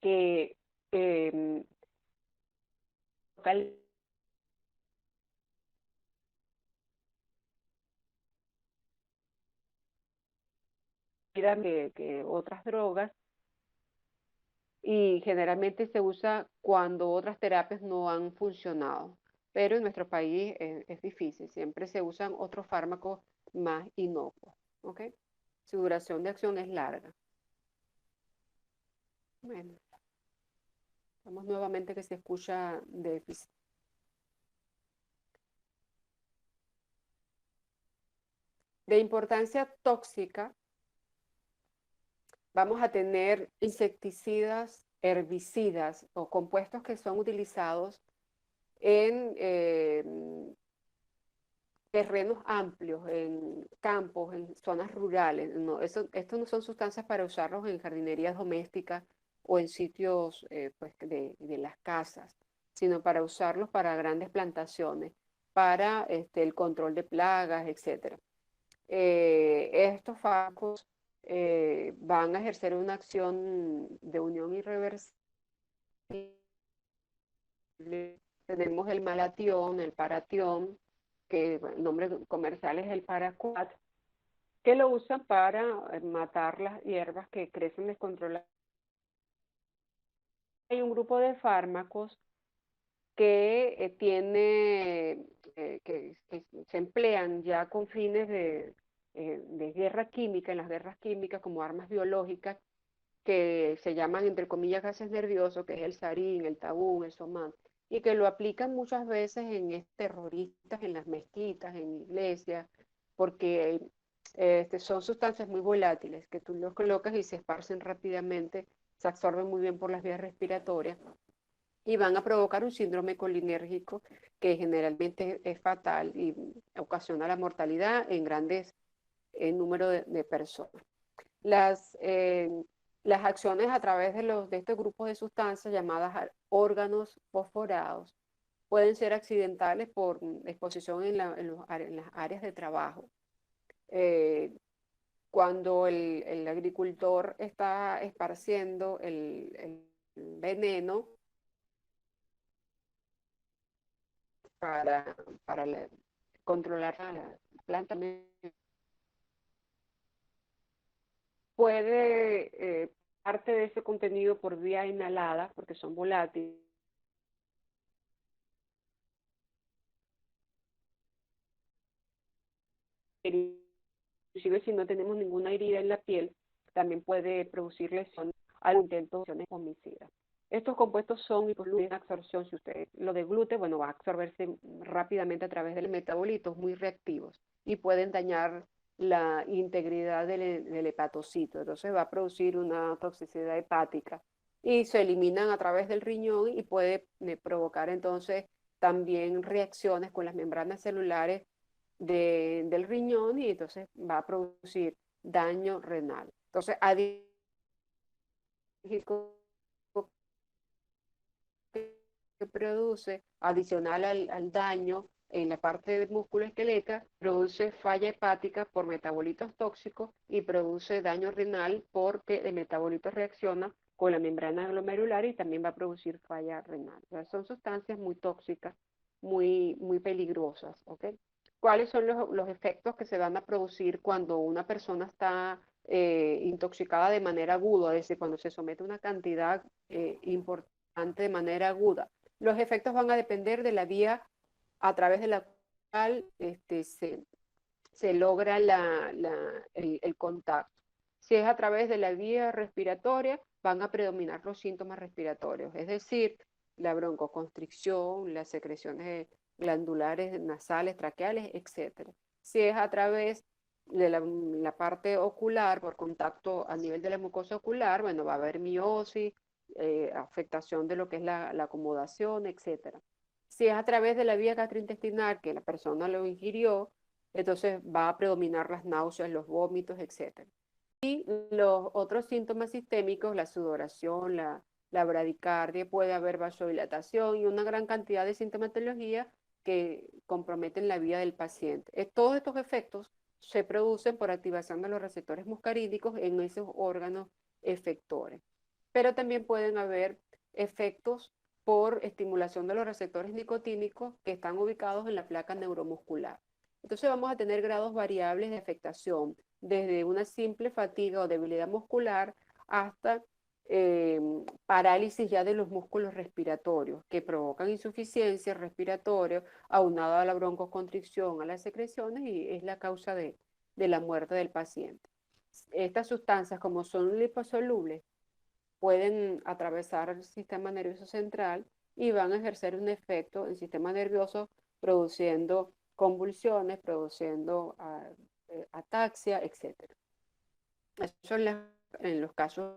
que que otras drogas y generalmente se usa cuando otras terapias no han funcionado. Pero en nuestro país es difícil, siempre se usan otros fármacos más inocuos, ¿ok? Su duración de acción es larga. Bueno, vamos nuevamente que se escucha déficit. De importancia tóxica, vamos a tener insecticidas, herbicidas o compuestos que son utilizados en terrenos amplios, en campos, en zonas rurales. No, esto no son sustancias para usarlos en jardinerías domésticas o en sitios pues, de las casas, sino para usarlos para grandes plantaciones, para el control de plagas, etc. Estos fármacos van a ejercer una acción de unión irreversible, tenemos el malatión, el paratión, que bueno, el nombre comercial es el paraquat, que lo usan para matar las hierbas que crecen descontroladas. Hay un grupo de fármacos que que se emplean ya con fines de guerra química, en las guerras químicas como armas biológicas, que se llaman, entre comillas, gases nerviosos, que es el sarín, el tabú, el somán, y que lo aplican muchas veces en terroristas, en las mezquitas, en iglesias, porque son sustancias muy volátiles, que tú los colocas y se esparcen rápidamente, se absorben muy bien por las vías respiratorias y van a provocar un síndrome colinérgico que generalmente es fatal y ocasiona la mortalidad en grandes número de personas. Las acciones a través de estos grupos de sustancias llamadas órganos fosforados pueden ser accidentales por exposición en las áreas de trabajo. Cuando el agricultor está esparciendo el veneno para, para controlar la planta, puede parte de ese contenido por vía inhalada, porque son volátiles, inclusive si no tenemos ninguna herida en la piel, también puede producir lesiones al intento de acciones homicidas. Estos compuestos son hipogluten absorción. Si usted lo deglute, bueno, va a absorberse rápidamente a través del metabolitos muy reactivos y pueden dañar la integridad del hepatocito. Entonces va a producir una toxicidad hepática y se eliminan a través del riñón y puede provocar entonces también reacciones con las membranas celulares del riñón y entonces va a producir daño renal. Entonces, que produce, adicional al daño en la parte del músculo esqueleto, produce falla hepática por metabolitos tóxicos y produce daño renal porque el metabolito reacciona con la membrana glomerular y también va a producir falla renal. O sea, son sustancias muy tóxicas, muy peligrosas, ¿ok? ¿Cuáles son los efectos que se van a producir cuando una persona está intoxicada de manera aguda, es decir, cuando se somete a una cantidad importante de manera aguda? Los efectos van a depender de la vía a través de la cual se logra el contacto. Si es a través de la vía respiratoria, van a predominar los síntomas respiratorios, es decir, la broncoconstricción, las secreciones glandulares, nasales, traqueales, etc. Si es a través de la parte ocular, por contacto a nivel de la mucosa ocular, bueno, va a haber miosis, afectación de lo que es la acomodación, etc. Si es a través de la vía gastrointestinal, que la persona lo ingirió, entonces va a predominar las náuseas, los vómitos, etc. Y los otros síntomas sistémicos, la sudoración, la bradicardia, puede haber vasodilatación y una gran cantidad de sintomatología que comprometen la vida del paciente. Todos estos efectos se producen por activación de los receptores muscarínicos en esos órganos efectores. Pero también pueden haber efectos por estimulación de los receptores nicotínicos que están ubicados en la placa neuromuscular. Entonces vamos a tener grados variables de afectación, desde una simple fatiga o debilidad muscular hasta parálisis ya de los músculos respiratorios que provocan insuficiencia respiratoria aunado a la broncoconstricción, a las secreciones y es la causa de la muerte del paciente. Estas sustancias, como son liposolubles, pueden atravesar el sistema nervioso central y van a ejercer un efecto en el sistema nervioso produciendo convulsiones, produciendo ataxia, etc. Eso en los casos.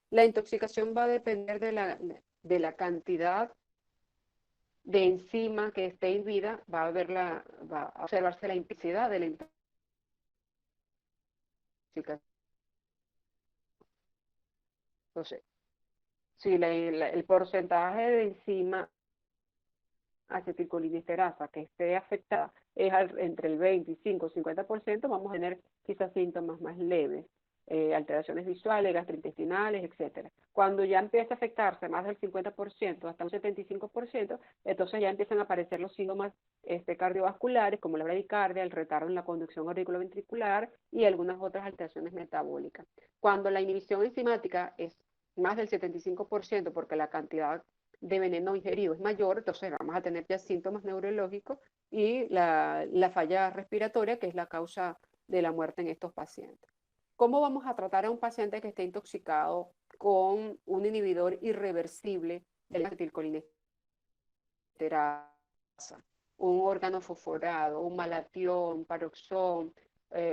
La intoxicación va a depender de la cantidad de enzima que esté inhibida, va a observarse la intensidad de la intoxicación. Entonces, si el porcentaje de enzima acetilcolinesterasa que esté afectada es entre el 25 y 50%, vamos a tener quizás síntomas más leves. alteraciones visuales, gastrointestinales, etcétera. Cuando ya empieza a afectarse más del 50%, hasta un 75%, entonces ya empiezan a aparecer los síntomas cardiovasculares, como la bradicardia, el retardo en la conducción auriculoventricular y algunas otras alteraciones metabólicas. Cuando la inhibición enzimática es más del 75%, porque la cantidad de veneno ingerido es mayor, entonces vamos a tener ya síntomas neurológicos y la falla respiratoria, que es la causa de la muerte en estos pacientes. ¿Cómo vamos a tratar a un paciente que esté intoxicado con un inhibidor irreversible de la acetilcolinesterasa, un órgano fosforado, un malatión, paroxón,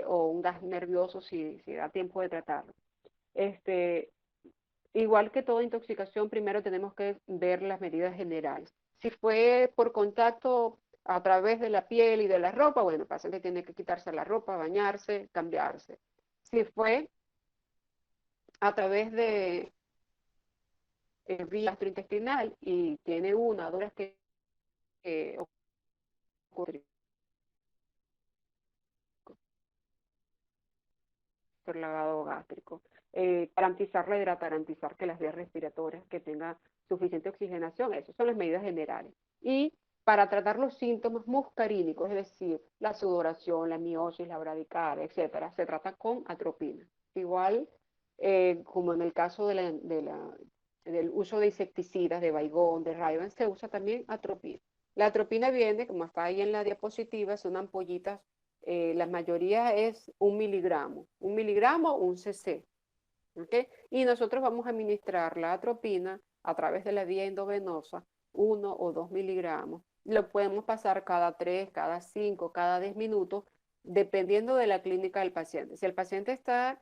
o un gas nervioso si da tiempo de tratarlo? Igual que toda intoxicación, primero tenemos que ver las medidas generales. Si fue por contacto a través de la piel y de la ropa, bueno, el paciente tiene que quitarse la ropa, bañarse, cambiarse. Si fue a través de vía gastrointestinal y tiene una o dos que ocurrir por lavado gástrico. Garantizar la hidratación, garantizar que las vías respiratorias que tengan suficiente oxigenación, esas son las medidas generales. Y para tratar los síntomas muscarínicos, es decir, la sudoración, la miosis, la bradicardia, etcétera, se trata con atropina. Igual como en el caso del uso de insecticidas, de Baygon, de Rayban, se usa también atropina. La atropina viene, como está ahí en la diapositiva, son ampollitas, la mayoría es 1 miligramo, un cc. ¿Okay? Y nosotros vamos a administrar la atropina a través de la vía endovenosa, 1 o 2 miligramos. Lo podemos pasar cada 3, cada 5, cada 10 minutos, dependiendo de la clínica del paciente. Si el paciente está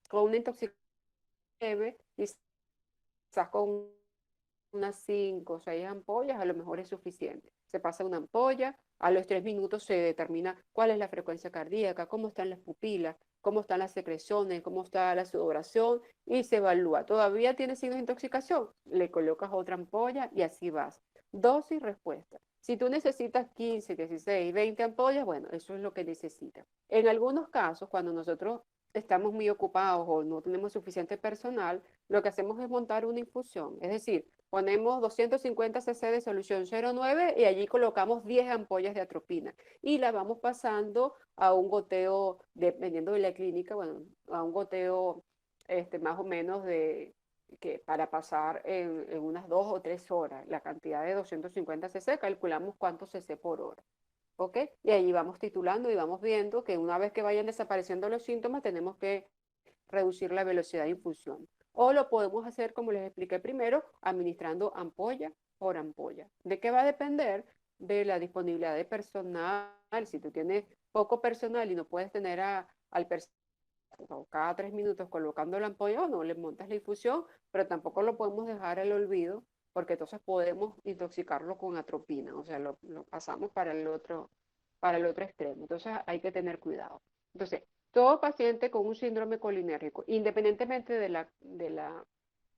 con una intoxicación leve, quizás con unas 5 o 6 ampollas, a lo mejor es suficiente. Se pasa una ampolla, a los 3 minutos se determina cuál es la frecuencia cardíaca, cómo están las pupilas, cómo están las secreciones, cómo está la sudoración y se evalúa. ¿Todavía tiene signos de intoxicación? Le colocas otra ampolla y así vas. Dosis, respuesta. Si tú necesitas 15, 16, 20 ampollas, bueno, eso es lo que necesitas. En algunos casos, cuando nosotros estamos muy ocupados o no tenemos suficiente personal, lo que hacemos es montar una infusión. Es decir, ponemos 250 cc de solución 0,9 y allí colocamos 10 ampollas de atropina y la vamos pasando a un goteo, dependiendo de la clínica, bueno, a un goteo más o menos para pasar en unas 2 o 3 horas. La cantidad de 250 cc, calculamos cuántos cc por hora. ¿Ok? Y allí vamos titulando y vamos viendo que una vez que vayan desapareciendo los síntomas, tenemos que reducir la velocidad de infusión. O lo podemos hacer, como les expliqué primero, administrando ampolla por ampolla. ¿De qué va a depender? De la disponibilidad de personal. Si tú tienes poco personal y no puedes tener al personal cada 3 minutos colocando la ampolla, no le montas la infusión, pero tampoco lo podemos dejar al olvido, porque entonces podemos intoxicarlo con atropina, o sea, lo pasamos para el otro extremo. Entonces hay que tener cuidado. Entonces, todo paciente con un síndrome colinérgico, independientemente de la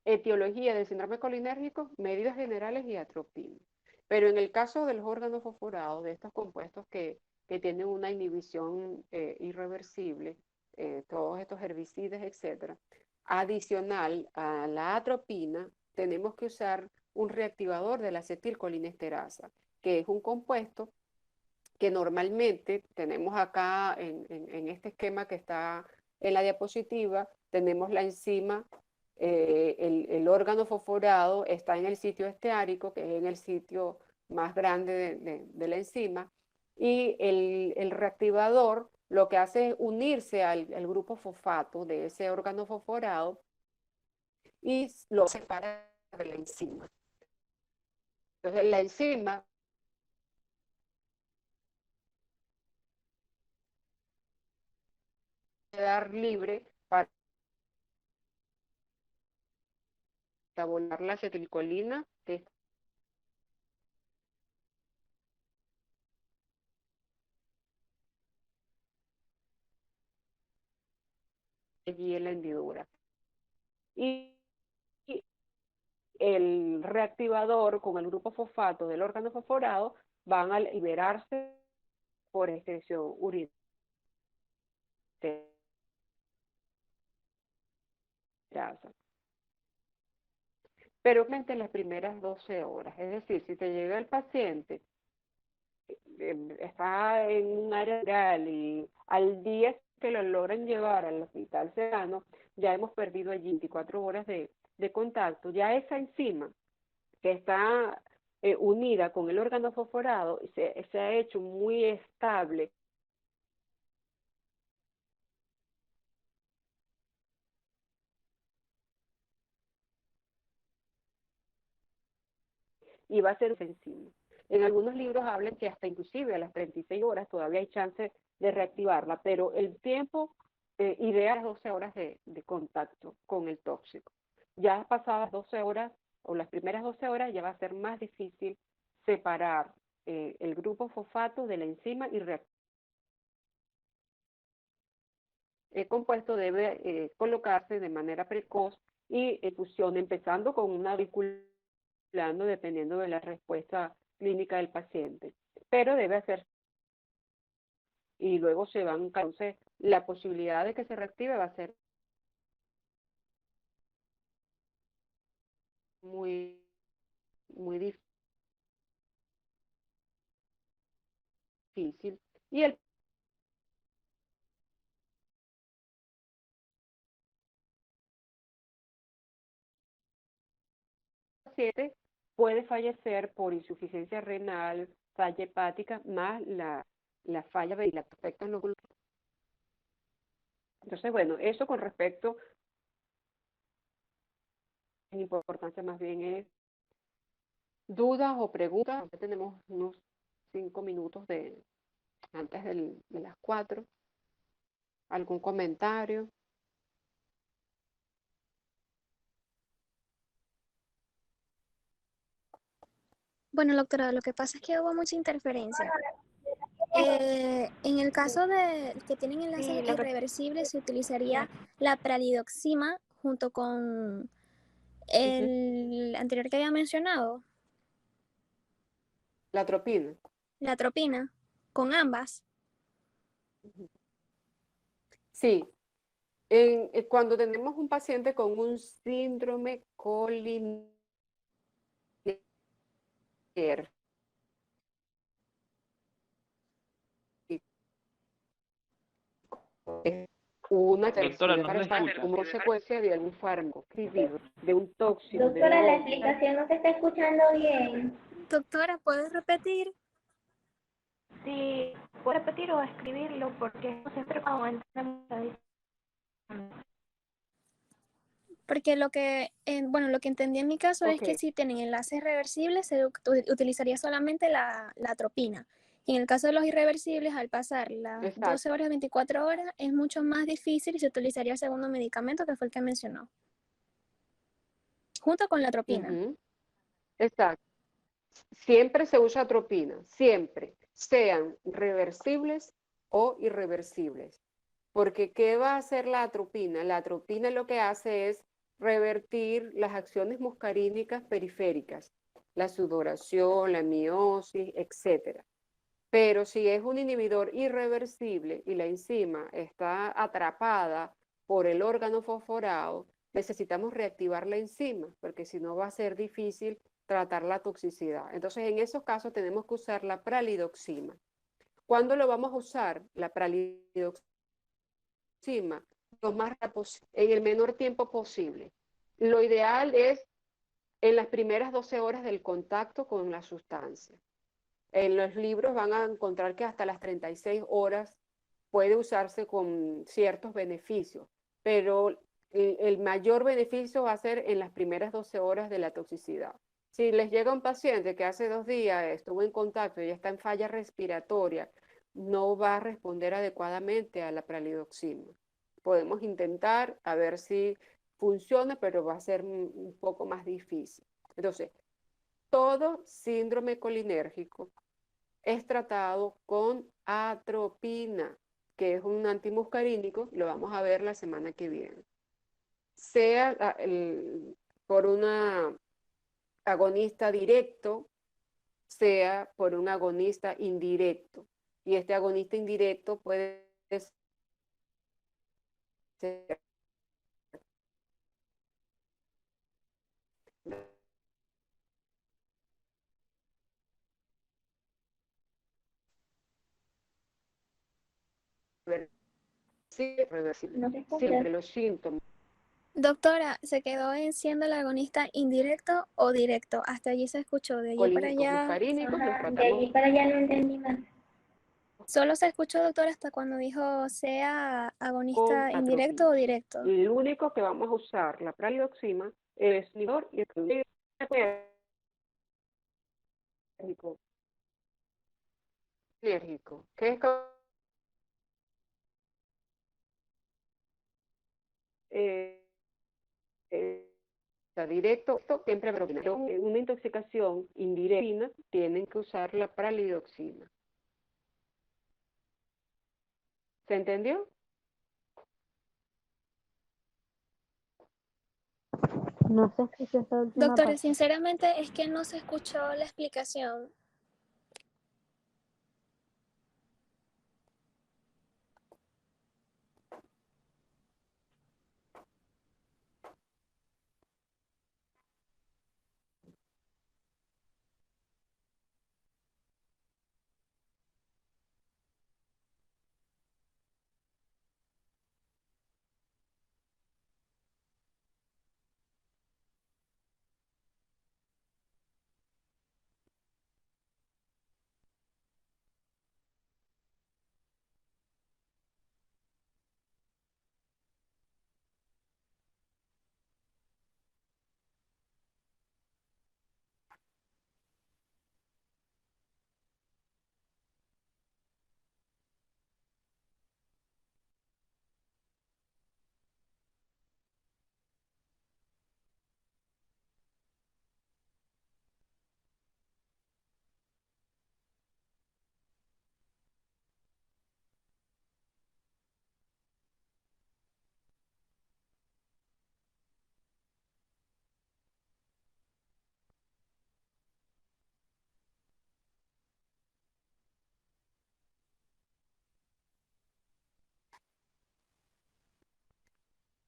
etiología del síndrome colinérgico, medidas generales y atropina. Pero en el caso de los órganos fosforados, de estos compuestos que tienen una inhibición irreversible, todos estos herbicidas, etcétera, adicional a la atropina, tenemos que usar un reactivador de la acetilcolinesterasa, que es un compuesto que normalmente tenemos acá en este esquema que está en la diapositiva, tenemos la enzima, el órgano fosforado está en el sitio esteárico, que es en el sitio más grande de la enzima, y el reactivador lo que hace es unirse al grupo fosfato de ese órgano fosforado y lo separa de la enzima. Entonces la enzima quedar libre para metabolar la acetilcolina que está allí en la hendidura. Y el reactivador con el grupo fosfato del órgano fosforado van a liberarse por excreción urinaria. grasa. Pero en las primeras 12 horas, es decir, si te llega el paciente, está en un área rural y al día que lo logran llevar al hospital cercano, ya hemos perdido allí 24 horas de contacto, ya esa enzima que está unida con el órgano fosforado se ha hecho muy estable y va a ser esa enzima. En algunos libros hablan que hasta inclusive a las 36 horas todavía hay chance de reactivarla, pero el tiempo ideal es 12 horas de contacto con el tóxico. Ya pasadas 12 horas o las primeras 12 horas ya va a ser más difícil separar el grupo fosfato de la enzima y reactivarla. El compuesto debe colocarse de manera precoz y fusión, empezando con una vinculando dependiendo de la respuesta clínica del paciente. Pero debe hacer y luego se van, entonces la posibilidad de que se reactive va a ser muy, muy difícil. Y el paciente puede fallecer por insuficiencia renal, falla hepática, más la falla y la afectan los glúteos. Entonces, bueno, eso con respecto, la importancia más bien es dudas o preguntas. Ya tenemos unos 5 minutos antes de las 4. ¿Algún comentario? Bueno, doctora, lo que pasa es que hubo mucha interferencia. En el caso de que tienen enlaces irreversibles, se utilizaría la pralidoxima junto con el anterior que había mencionado, La atropina. la atropina, con ambas. Sí. Cuando tenemos un paciente con un síndrome colinérgico, es una Doctora, tercera no se escucha. como consecuencia de algún fármaco prescribido, de un tóxico, de Doctora, la un explicación no se está escuchando bien. Doctora, ¿puedes repetir? Sí, puedo repetir o escribirlo porque no siempre cuando entendemos la diferencia. Porque lo que entendí en mi caso es que si tienen enlaces reversibles, se utilizaría solamente la atropina. Y en el caso de los irreversibles, al pasar las Exacto. 12 horas, 24 horas, es mucho más difícil y se utilizaría el segundo medicamento, que fue el que mencionó, junto con la atropina. Exacto. Siempre se usa atropina, siempre, sean reversibles o irreversibles. Porque ¿qué va a hacer la atropina? La atropina lo que hace es revertir las acciones muscarínicas periféricas, la sudoración, la miosis, etc. Pero si es un inhibidor irreversible y la enzima está atrapada por el órgano fosforado, necesitamos reactivar la enzima, porque si no va a ser difícil tratar la toxicidad. Entonces, en esos casos tenemos que usar la pralidoxima. ¿Cuándo lo vamos a usar? La pralidoxima lo más rápido, en el menor tiempo posible. Lo ideal es en las primeras 12 horas del contacto con la sustancia. En los libros van a encontrar que hasta las 36 horas puede usarse con ciertos beneficios, pero el mayor beneficio va a ser en las primeras 12 horas de la toxicidad. Si les llega un paciente que hace 2 días estuvo en contacto y ya está en falla respiratoria, no va a responder adecuadamente a la pralidoxima. Podemos intentar a ver si funciona, pero va a ser un poco más difícil. Entonces, todo síndrome colinérgico es tratado con atropina, que es un antimuscarínico, lo vamos a ver la semana que viene. Sea por una agonista directo, sea por un agonista indirecto. Y este agonista indirecto puede ser irreversible. No se escucha. Siempre los síntomas. Doctora, ¿se quedó en siendo el agonista indirecto o directo? Hasta allí se escuchó, de allí para Colínicos, allá. muscarínicos, los Ajá, de allí tratamos. para allá no entendí más. Solo se escuchó, doctora, hasta cuando dijo sea Con agonista indirecto o atropina. directo. El único que vamos a usar, la pralidoxima, es inhibidor y alérgico. Alérgico. ¿Qué es? Eh, Está directo, siempre propina. En una intoxicación indirecta tienen que usar la pralidoxima. ¿Se entendió? No se escuchó esa última Doctora, parte. sinceramente es que no se escuchó la explicación.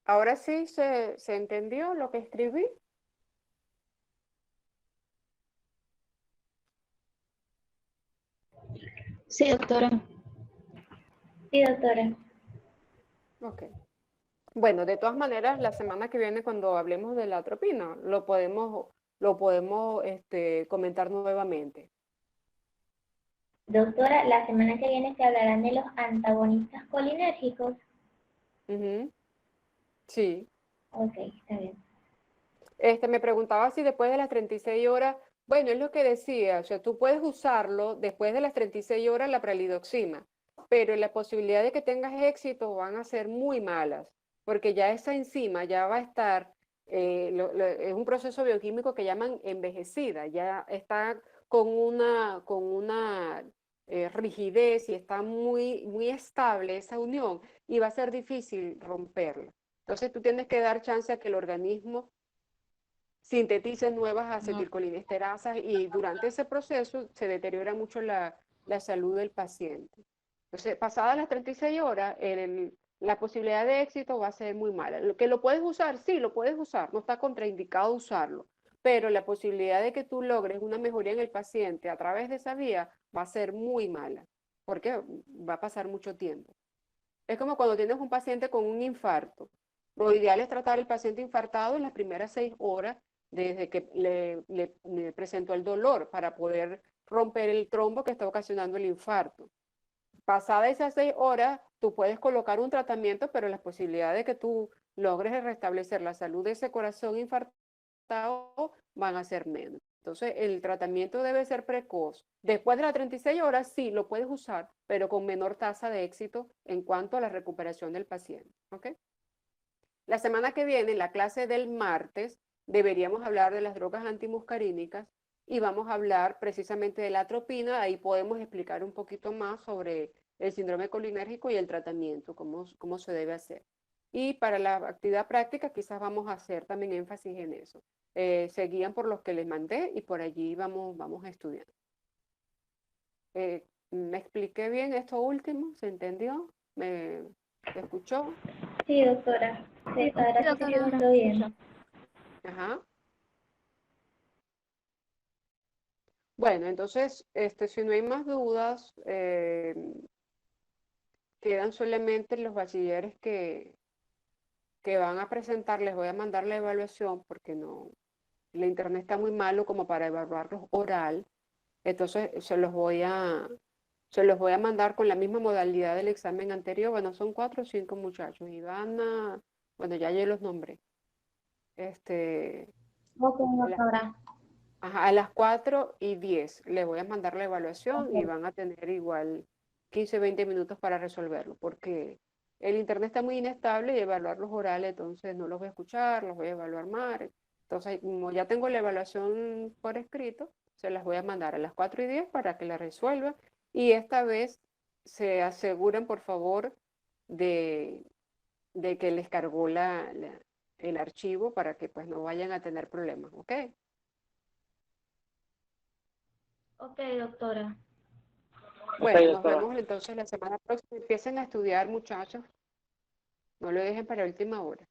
Ahora sí se entendió lo que escribí. Sí, doctora. Sí, doctora. Ok. Bueno, de todas maneras, la semana que viene, cuando hablemos de la atropina, lo podemos comentar nuevamente. Doctora, la semana que viene se hablarán de los antagonistas colinérgicos. Ujú. Sí. Ok, está bien. Me preguntaba si después de las 36 horas, bueno, es lo que decía, o sea, tú puedes usarlo después de las 36 horas la pralidoxima, pero la posibilidad de que tengas éxito van a ser muy malas, porque ya esa enzima ya va a estar, es un proceso bioquímico que llaman envejecida, ya está con una rigidez y está muy, muy estable esa unión y va a ser difícil romperla. Entonces tú tienes que dar chance a que el organismo sinteticen nuevas acetilcolinesterasas y durante ese proceso se deteriora mucho la salud del paciente. Entonces, pasadas las 36 horas, la posibilidad de éxito va a ser muy mala. Lo que lo puedes usar, sí, lo puedes usar, no está contraindicado usarlo, pero la posibilidad de que tú logres una mejoría en el paciente a través de esa vía va a ser muy mala, porque va a pasar mucho tiempo. Es como cuando tienes un paciente con un infarto. Lo ideal es tratar al paciente infartado en las primeras 6 horas desde que le presentó el dolor para poder romper el trombo que está ocasionando el infarto. Pasadas esas 6 horas, tú puedes colocar un tratamiento, pero las posibilidades de que tú logres restablecer la salud de ese corazón infartado van a ser menos. Entonces, el tratamiento debe ser precoz. Después de las 36 horas, sí, lo puedes usar, pero con menor tasa de éxito en cuanto a la recuperación del paciente. ¿Ok? La semana que viene, en la clase del martes, deberíamos hablar de las drogas antimuscarínicas y vamos a hablar precisamente de la atropina. Ahí podemos explicar un poquito más sobre el síndrome colinérgico y el tratamiento, cómo se debe hacer. Y para la actividad práctica quizás vamos a hacer también énfasis en eso. Se guían por los que les mandé y por allí vamos estudiando. ¿Me expliqué bien esto último? ¿Se entendió? ¿Se escuchó? Sí, doctora. Sí, ahora sí se Doctora. escuchó bien. Ajá. Bueno, entonces, si no hay más dudas, quedan solamente los bachilleres que van a presentar, les voy a mandar la evaluación porque no, el internet está muy malo como para evaluarlos oral, entonces se los voy a mandar con la misma modalidad del examen anterior. Bueno, son 4 o 5 muchachos. Ivana, bueno, ya los nombré. Ok, A las, doctora. ajá, a las 4:10 les voy a mandar la evaluación y van a tener igual 15, 20 minutos para resolverlo, porque el internet está muy inestable y evaluar los orales, entonces no los voy a escuchar, los voy a evaluar mal. Entonces, como ya tengo la evaluación por escrito, se las voy a mandar a las 4:10 para que la resuelvan. Y esta vez se aseguren, por favor, de, de que les cargó el archivo para que pues no vayan a tener problemas, ¿ok? Ok, doctora. Bueno, nos doctora. vemos entonces la semana próxima. Empiecen a estudiar, muchachos. No lo dejen para última hora.